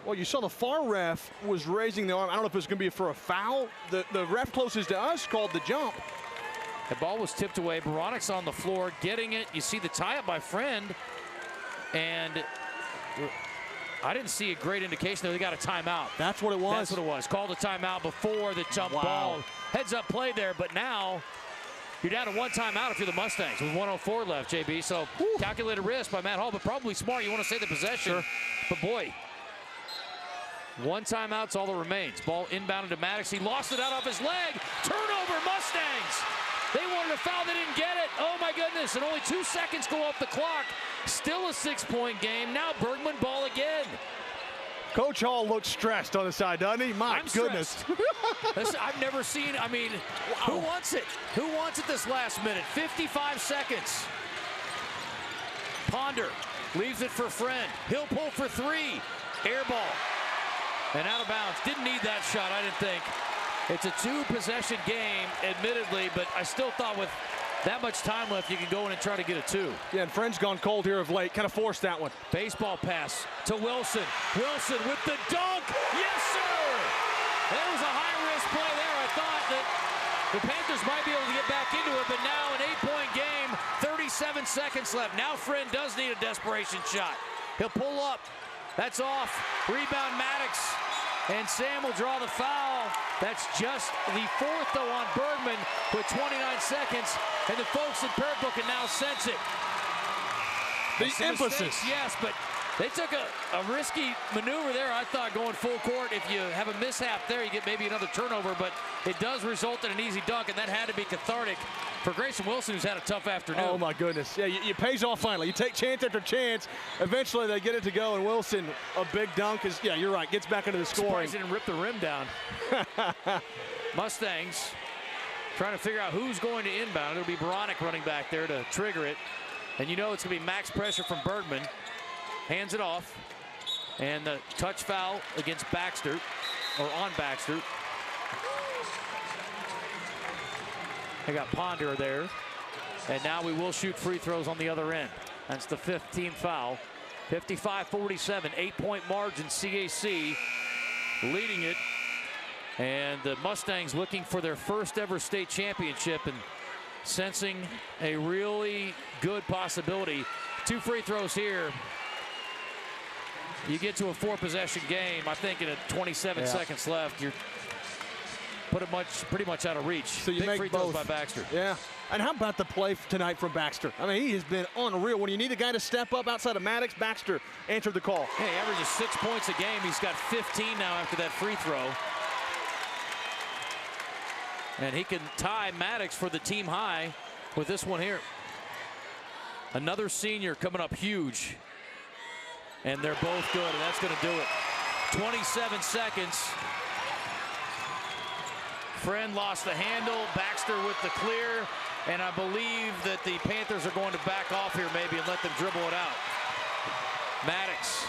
Well, you saw the far ref was raising the arm. I don't know if it was going to be for a foul. The ref closest to us called the jump. The ball was tipped away. Beranek's on the floor getting it. You see the tie-up by Friend. And I didn't see a great indication there. They got a timeout. That's what it was. That's what it was. Called a timeout before the jump ball. Heads-up play there, but now you're down to one timeout if you're the Mustangs with 1:04 left, JB. So calculated risk by Matt Hall, but probably smart. You want to say the possession. Sure. But boy, one timeout's all that remains. Ball inbounded to Maddox. He lost it out off his leg. Turnover, Mustangs. They wanted a foul. They didn't get it. Oh, my goodness. And only 2 seconds go off the clock. Still a 6-point game. Now Bergman ball again. Coach Hall looks stressed on the side, doesn't he? My goodness. Listen, I've never seen, I mean, who wants it? Who wants it this last minute? 55 seconds. Ponder leaves it for Friend. He'll pull for 3. Air ball. And out of bounds. Didn't need that shot, I didn't think. It's a 2-possession game, admittedly, but I still thought with that much time left, you can go in and try to get a 2. Yeah, and Friend's gone cold here of late. Kind of forced that one. Baseball pass to Wilson. Wilson with the dunk. Yes, sir. There was a high Nice play there. I thought that the Panthers might be able to get back into it, but now an 8-point game, 37 seconds left. Now Friend does need a desperation shot. He'll pull up. That's off. Rebound Maddox. And Sam will draw the foul. That's just the fourth, though, on Bergman with 29 seconds. And the folks in Purple can now sense it. The emphasis. Mistakes, yes, but they took a risky maneuver there, I thought, going full court. If you have a mishap there, you get maybe another turnover, but it does result in an easy dunk, and that had to be cathartic for Grayson Wilson, who's had a tough afternoon. Oh, my goodness. Yeah, it pays off finally. You take chance after chance. Eventually, they get it to go, and Wilson, a big dunk, is, yeah, you're right, gets back into the scoring. Surprised he didn't rip the rim down. Mustangs trying to figure out who's going to inbound. It'll be Baronic running back there to trigger it. And you know it's going to be max pressure from Bergman. Hands it off. And the touch foul against Baxter, or on Baxter. They got Ponder there. And now we will shoot free throws on the other end. That's the 15th foul. 55-47, 8-point margin, CAC leading it. And the Mustangs looking for their first ever state championship and sensing a really good possibility. 2 free throws here. You get to a 4-possession game. I think in 27 seconds left, you're pretty much out of reach. So you Big make free throws by Baxter. Yeah. And how about the play tonight from Baxter? I mean, he has been unreal. When you need a guy to step up outside of Maddox, Baxter answered the call. Hey, he averages 6 points a game. He's got 15 now after that free throw. And he can tie Maddox for the team high with this one here. Another senior coming up huge. And they're both good, and that's going to do it. 27 seconds. Friend lost the handle. Baxter with the clear. And I believe that the Panthers are going to back off here maybe and let them dribble it out. Maddox.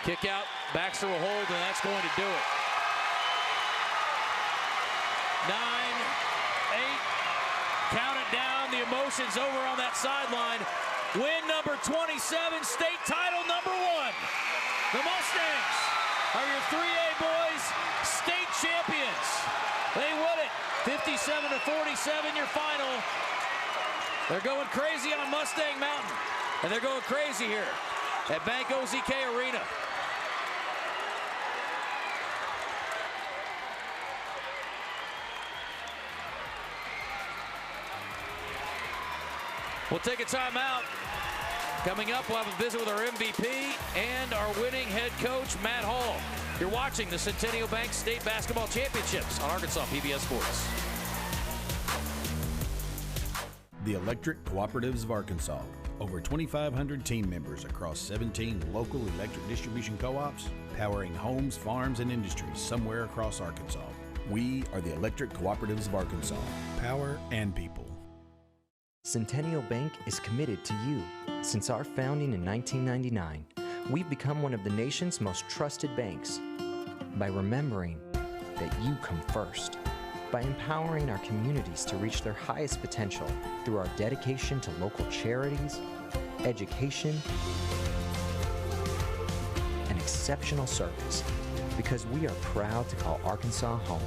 Kick out. Baxter will hold, and that's going to do it. 9, 8, count it down. The emotions over on that sideline. Win number 27, state title number 1. The Mustangs are your 3A boys state champions. They win it, 57-47, your final. They're going crazy on Mustang Mountain, and they're going crazy here at Bank OZK Arena. We'll take a timeout. Coming up, we'll have a visit with our MVP and our winning head coach, Matt Hall. You're watching the Centennial Bank State Basketball Championships on Arkansas PBS Sports. The Electric Cooperatives of Arkansas. Over 2,500 team members across 17 local electric distribution co-ops, powering homes, farms, and industries somewhere across Arkansas. We are the Electric Cooperatives of Arkansas. Power and people. Centennial Bank is committed to you. Since our founding in 1999, we've become one of the nation's most trusted banks by remembering that you come first, by empowering our communities to reach their highest potential through our dedication to local charities, education, and exceptional service, because we are proud to call Arkansas home.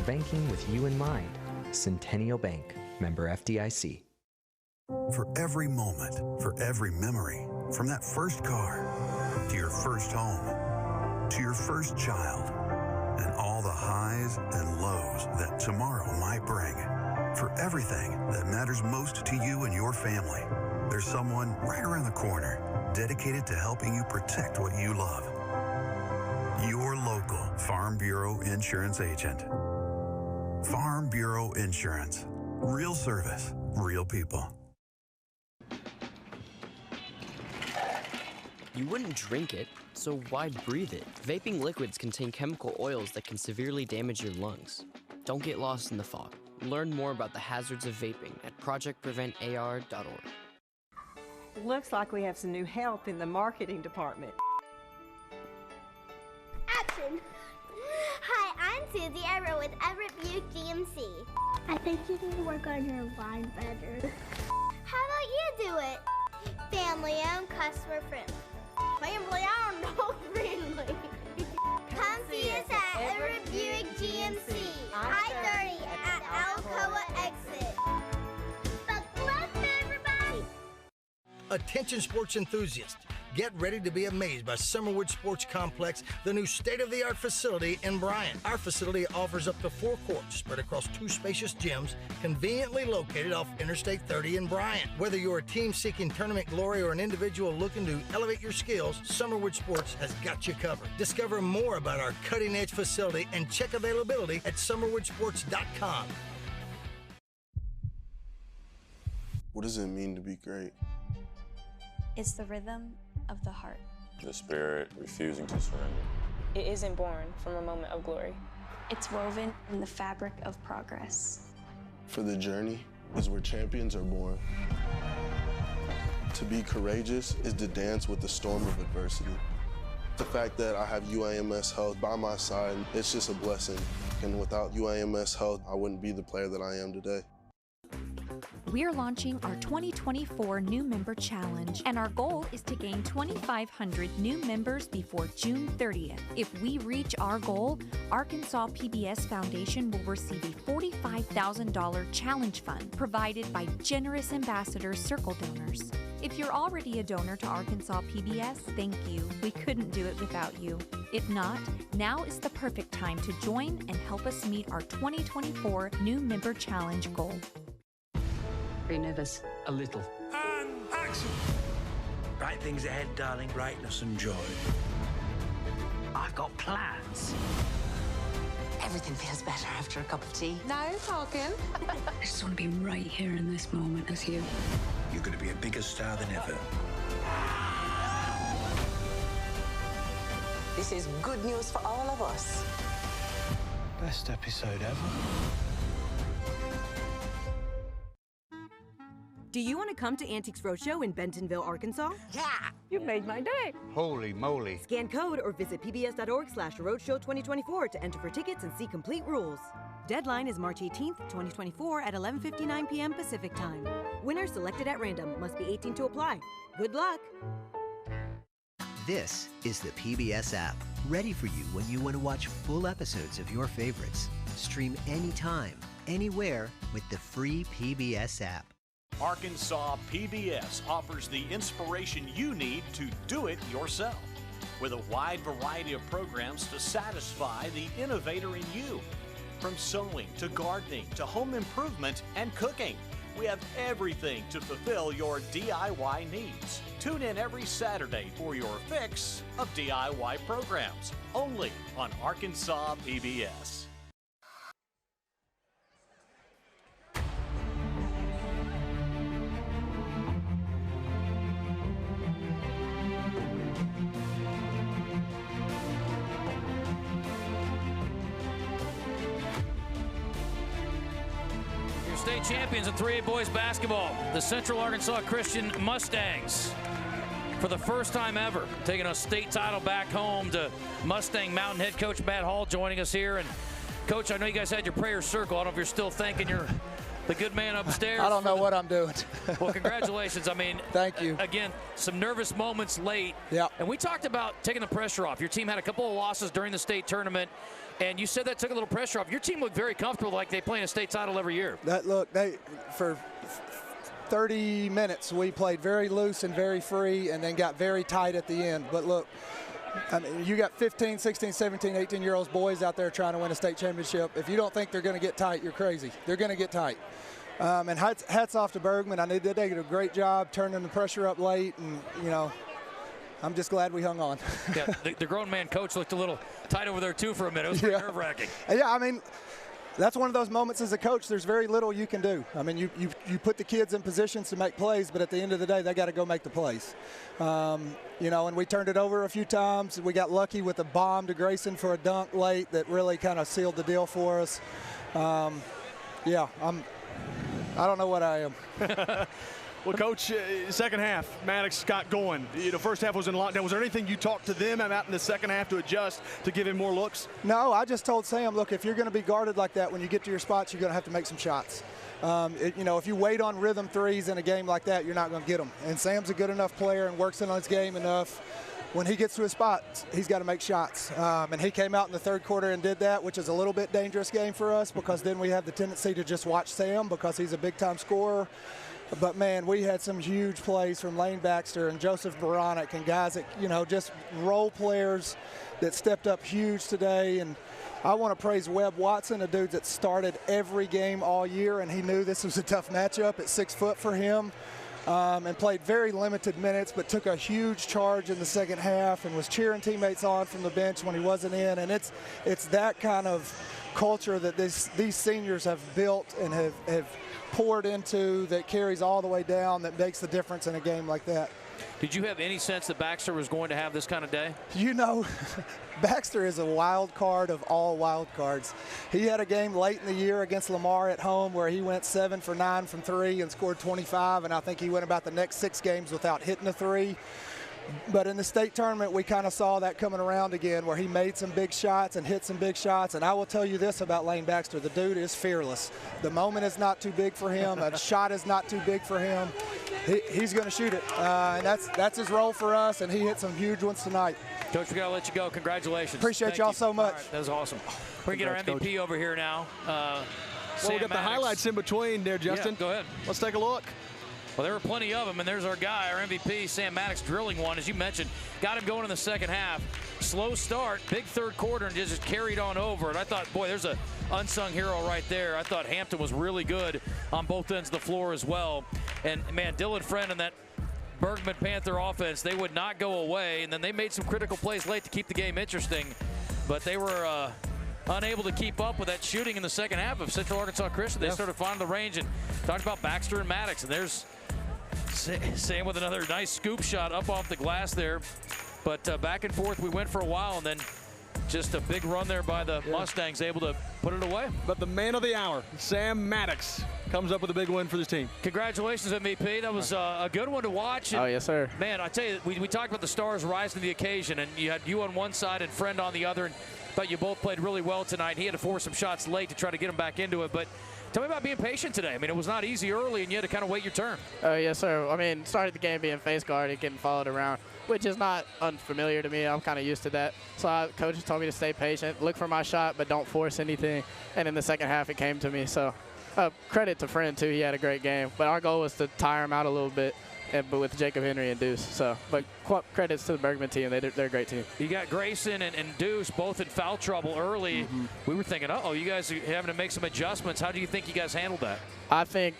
Banking with you in mind. Centennial Bank, member FDIC. For every moment, for every memory, from that first car, to your first home, to your first child, and all the highs and lows that tomorrow might bring. For everything that matters most to you and your family, there's someone right around the corner dedicated to helping you protect what you love. Your local Farm Bureau Insurance agent. Farm Bureau Insurance. Real service, real people. You wouldn't drink it, so why breathe it? Vaping liquids contain chemical oils that can severely damage your lungs. Don't get lost in the fog. Learn more about the hazards of vaping at projectpreventar.org. Looks like we have some new help in the marketing department. Action! Hi, I'm Susie Everett with Everett Buick GMC. I think you need to work on your line better. How about you do it? Family-owned, customer-friendly. Family-owned, no friendly. Come see us at Everett Buick GMC. Attention sports enthusiasts, get ready to be amazed by Summerwood Sports Complex, the new state-of-the-art facility in Bryan. Our facility offers up to 4 courts spread across 2 spacious gyms, conveniently located off Interstate 30 in Bryan. Whether you're a team seeking tournament glory or an individual looking to elevate your skills, Summerwood Sports has got you covered. Discover more about our cutting-edge facility and check availability at summerwoodsports.com. What does it mean to be great? It's the rhythm of the heart. The spirit refusing to surrender. It isn't born from a moment of glory. It's woven in the fabric of progress. For the journey is where champions are born. To be courageous is to dance with the storm of adversity. The fact that I have UAMS Health by my side, it's just a blessing. And without UAMS Health, I wouldn't be the player that I am today. We're launching our 2024 New Member Challenge, and our goal is to gain 2,500 new members before June 30th. If we reach our goal, Arkansas PBS Foundation will receive a $45,000 challenge fund provided by generous ambassador Circle donors. If you're already a donor to Arkansas PBS, thank you. We couldn't do it without you. If not, now is the perfect time to join and help us meet our 2024 New Member Challenge goal. Are you nervous? A little. And action! Bright things ahead, darling. Brightness and joy. I've got plans. Everything feels better after a cup of tea. Now you're talking. I just want to be right here in this moment with you. You're going to be a bigger star than ever. This is good news for all of us. Best episode ever. Do you want to come to Antiques Roadshow in Bentonville, Arkansas? Yeah! You made my day. Holy moly. Scan code or visit pbs.org/roadshow2024 to enter for tickets and see complete rules. Deadline is March 18th, 2024 at 11:59 p.m. Pacific Time. Winners selected at random. Must be 18 to apply. Good luck! This is the PBS app, ready for you when you want to watch full episodes of your favorites. Stream anytime, anywhere with the free PBS app. Arkansas PBS offers the inspiration you need to do it yourself, with a wide variety of programs to satisfy the innovator in you. From sewing to gardening to home improvement and cooking, we have everything to fulfill your DIY needs. Tune in every Saturday for your fix of DIY programs, only on Arkansas PBS. State champions in 3A boys basketball, the Central Arkansas Christian Mustangs. For the first time ever, taking a state title back home to Mustang Mountain head coach Matt Hall joining us here. And Coach, I know you guys had your prayer circle. I don't know if you're still thanking the good man upstairs. I don't know what I'm doing. Well, congratulations. I mean, thank you. Again, some nervous moments late. Yeah. And we talked about taking the pressure off. Your team had a couple of losses during the state tournament. And you said that took a little pressure off. Your team looked very comfortable, like they play in a state title every year. For 30 minutes, we played very loose and very free and then got very tight at the end. But look, I mean, you got 15, 16, 17, 18-year-old boys out there trying to win a state championship. If you don't think they're going to get tight, you're crazy. They're going to get tight. And hats off to Bergman. They did a great job turning the pressure up late, and, you know, I'm just glad we hung on. Yeah, the grown man coach looked a little tight over there, too, for a minute. It was pretty nerve-wracking. Yeah, I mean, that's one of those moments as a coach, there's very little you can do. I mean, you put the kids in positions to make plays, but at the end of the day, they got to go make the plays. You know, and we turned it over a few times. We got lucky with a bomb to Grayson for a dunk late that really kind of sealed the deal for us. Yeah, I don't know what I am. Well, Coach, second half, Maddox got going. You know, first half was in lockdown. Was there anything you talked to them about in the second half to adjust, to give him more looks? No, I just told Sam, look, if you're going to be guarded like that when you get to your spots, you're going to have to make some shots. You know, if you wait on rhythm threes in a game like that, you're not going to get them. And Sam's a good enough player and works in on his game enough. When he gets to his spots, he's got to make shots. And he came out in the third quarter and did that, which is a little bit dangerous game for us because then we have the tendency to just watch Sam because he's a big-time scorer. But, man, we had some huge plays from Lane Baxter and Joseph Baronic and guys that, you know, just role players that stepped up huge today. And I want to praise Webb Watson, a dude that started every game all year, and he knew this was a tough matchup at 6 foot for him, and played very limited minutes, but took a huge charge in the second half and was cheering teammates on from the bench when he wasn't in. And it's that kind of culture that these seniors have built and have poured into that carries all the way down, that makes the difference in a game like that. Did you have any sense that Baxter was going to have this kind of day? You know, Baxter is a wild card of all wild cards. He had a game late in the year against Lamar at home where he went 7 for 9 from 3 and scored 25, and I think he went about the next 6 games without hitting a 3. But in the state tournament, we kind of saw that coming around again, where he made some big shots and hit some big shots. And I will tell you this about Lane Baxter: the dude is fearless. The moment is not too big for him. A shot is not too big for him. He's going to shoot it, and that's his role for us. And he hit some huge ones tonight. Coach, we got to let you go. Congratulations. Appreciate y'all so much. Right, that was awesome. We're going to get our MVP Coach. over here now. Well, we got the highlights in between there, Justin. Yeah, go ahead. Let's take a look. Well, there were plenty of them, and there's our guy, our MVP, Sam Maddox, drilling one. As you mentioned, got him going in the second half. Slow start, big third quarter, and just carried on over. And I thought, boy, there's a unsung hero right there. I thought Hampton was really good on both ends of the floor as well. And, man, Dylan Friend and that Bergman Panther offense, they would not go away. And then they made some critical plays late to keep the game interesting. But they were unable to keep up with that shooting in the second half of Central Arkansas Christian. They started finding the range, and talked about Baxter and Maddox. And there's Sam with another nice scoop shot up off the glass there. But back and forth we went for a while, and then just a big run there by the Mustangs, able to put it away. But the man of the hour, Sam Maddox, comes up with a big win for this team. Congratulations, MVP. That was a good one to watch. And, oh, yes, sir. Man, I tell you, we talked about the stars rising to the occasion, and you had you on one side and Friend on the other. And but you both played really well tonight. He had to force some shots late to try to get him back into it. But tell me about being patient today. I mean, it was not easy early, and you had to kind of wait your turn. Oh, yes, sir. I mean, started the game being face guard and getting followed around, which is not unfamiliar to me. I'm kind of used to that. So coaches told me to stay patient, look for my shot, but don't force anything. And in the second half, it came to me. So credit to Friend, too. He had a great game. But our goal was to tire him out a little bit. But with Jacob Henry and Deuce. So, but credits to the Bergman team. They're a great team. You got Grayson and Deuce both in foul trouble early. We were thinking, uh-oh, you guys are having to make some adjustments. How do you think you guys handled that? I think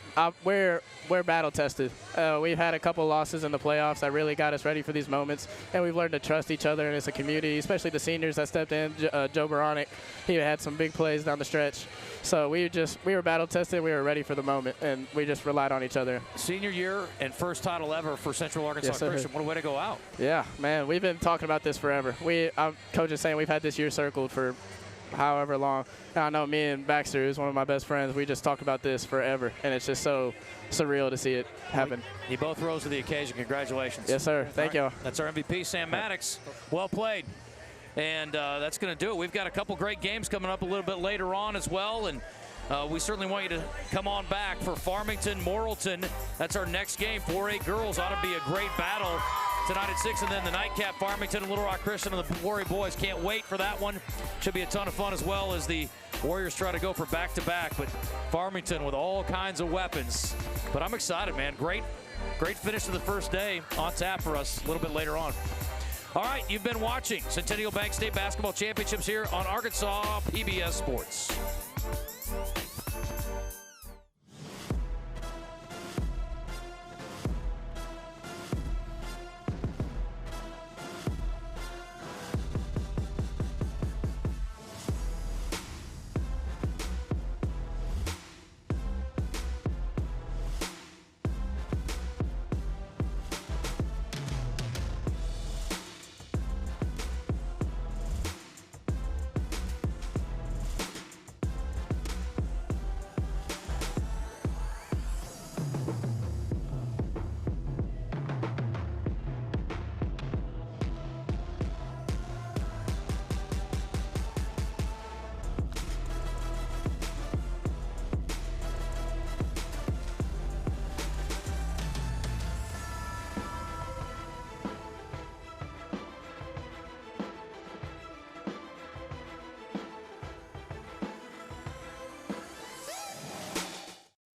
we're battle tested. We've had a couple losses in the playoffs that really got us ready for these moments, and we've learned to trust each other and as a community, especially the seniors that stepped in. Joe Baronic, he had some big plays down the stretch. So we were battle tested. We were ready for the moment, and we just relied on each other. Senior year and first title ever for Central Arkansas Christian. What a way to go out. Yeah, man, we've been talking about this forever. Coach is saying we've had this year circled for however long. And I know me and Baxter, who's one of my best friends, we just talked about this forever, and it's just so surreal to see it happen. You both rose to the occasion. Congratulations. Yes, sir. Thank you. That's our MVP, Sam Maddox. Well played. And that's going to do it. We've got a couple great games coming up a little bit later on as well, and we certainly want you to come on back for Farmington, Morrilton. That's our next game. 4A girls ought to be a great battle tonight at 6, and then the nightcap, Farmington and Little Rock Christian and the Warrior boys. Can't wait for that one. Should be a ton of fun as well as the Warriors try to go for back-to-back, but Farmington with all kinds of weapons. But I'm excited, man. Great finish to the first day on tap for us a little bit later on. All right, you've been watching Centennial Bank State Basketball Championships here on Arkansas PBS Sports.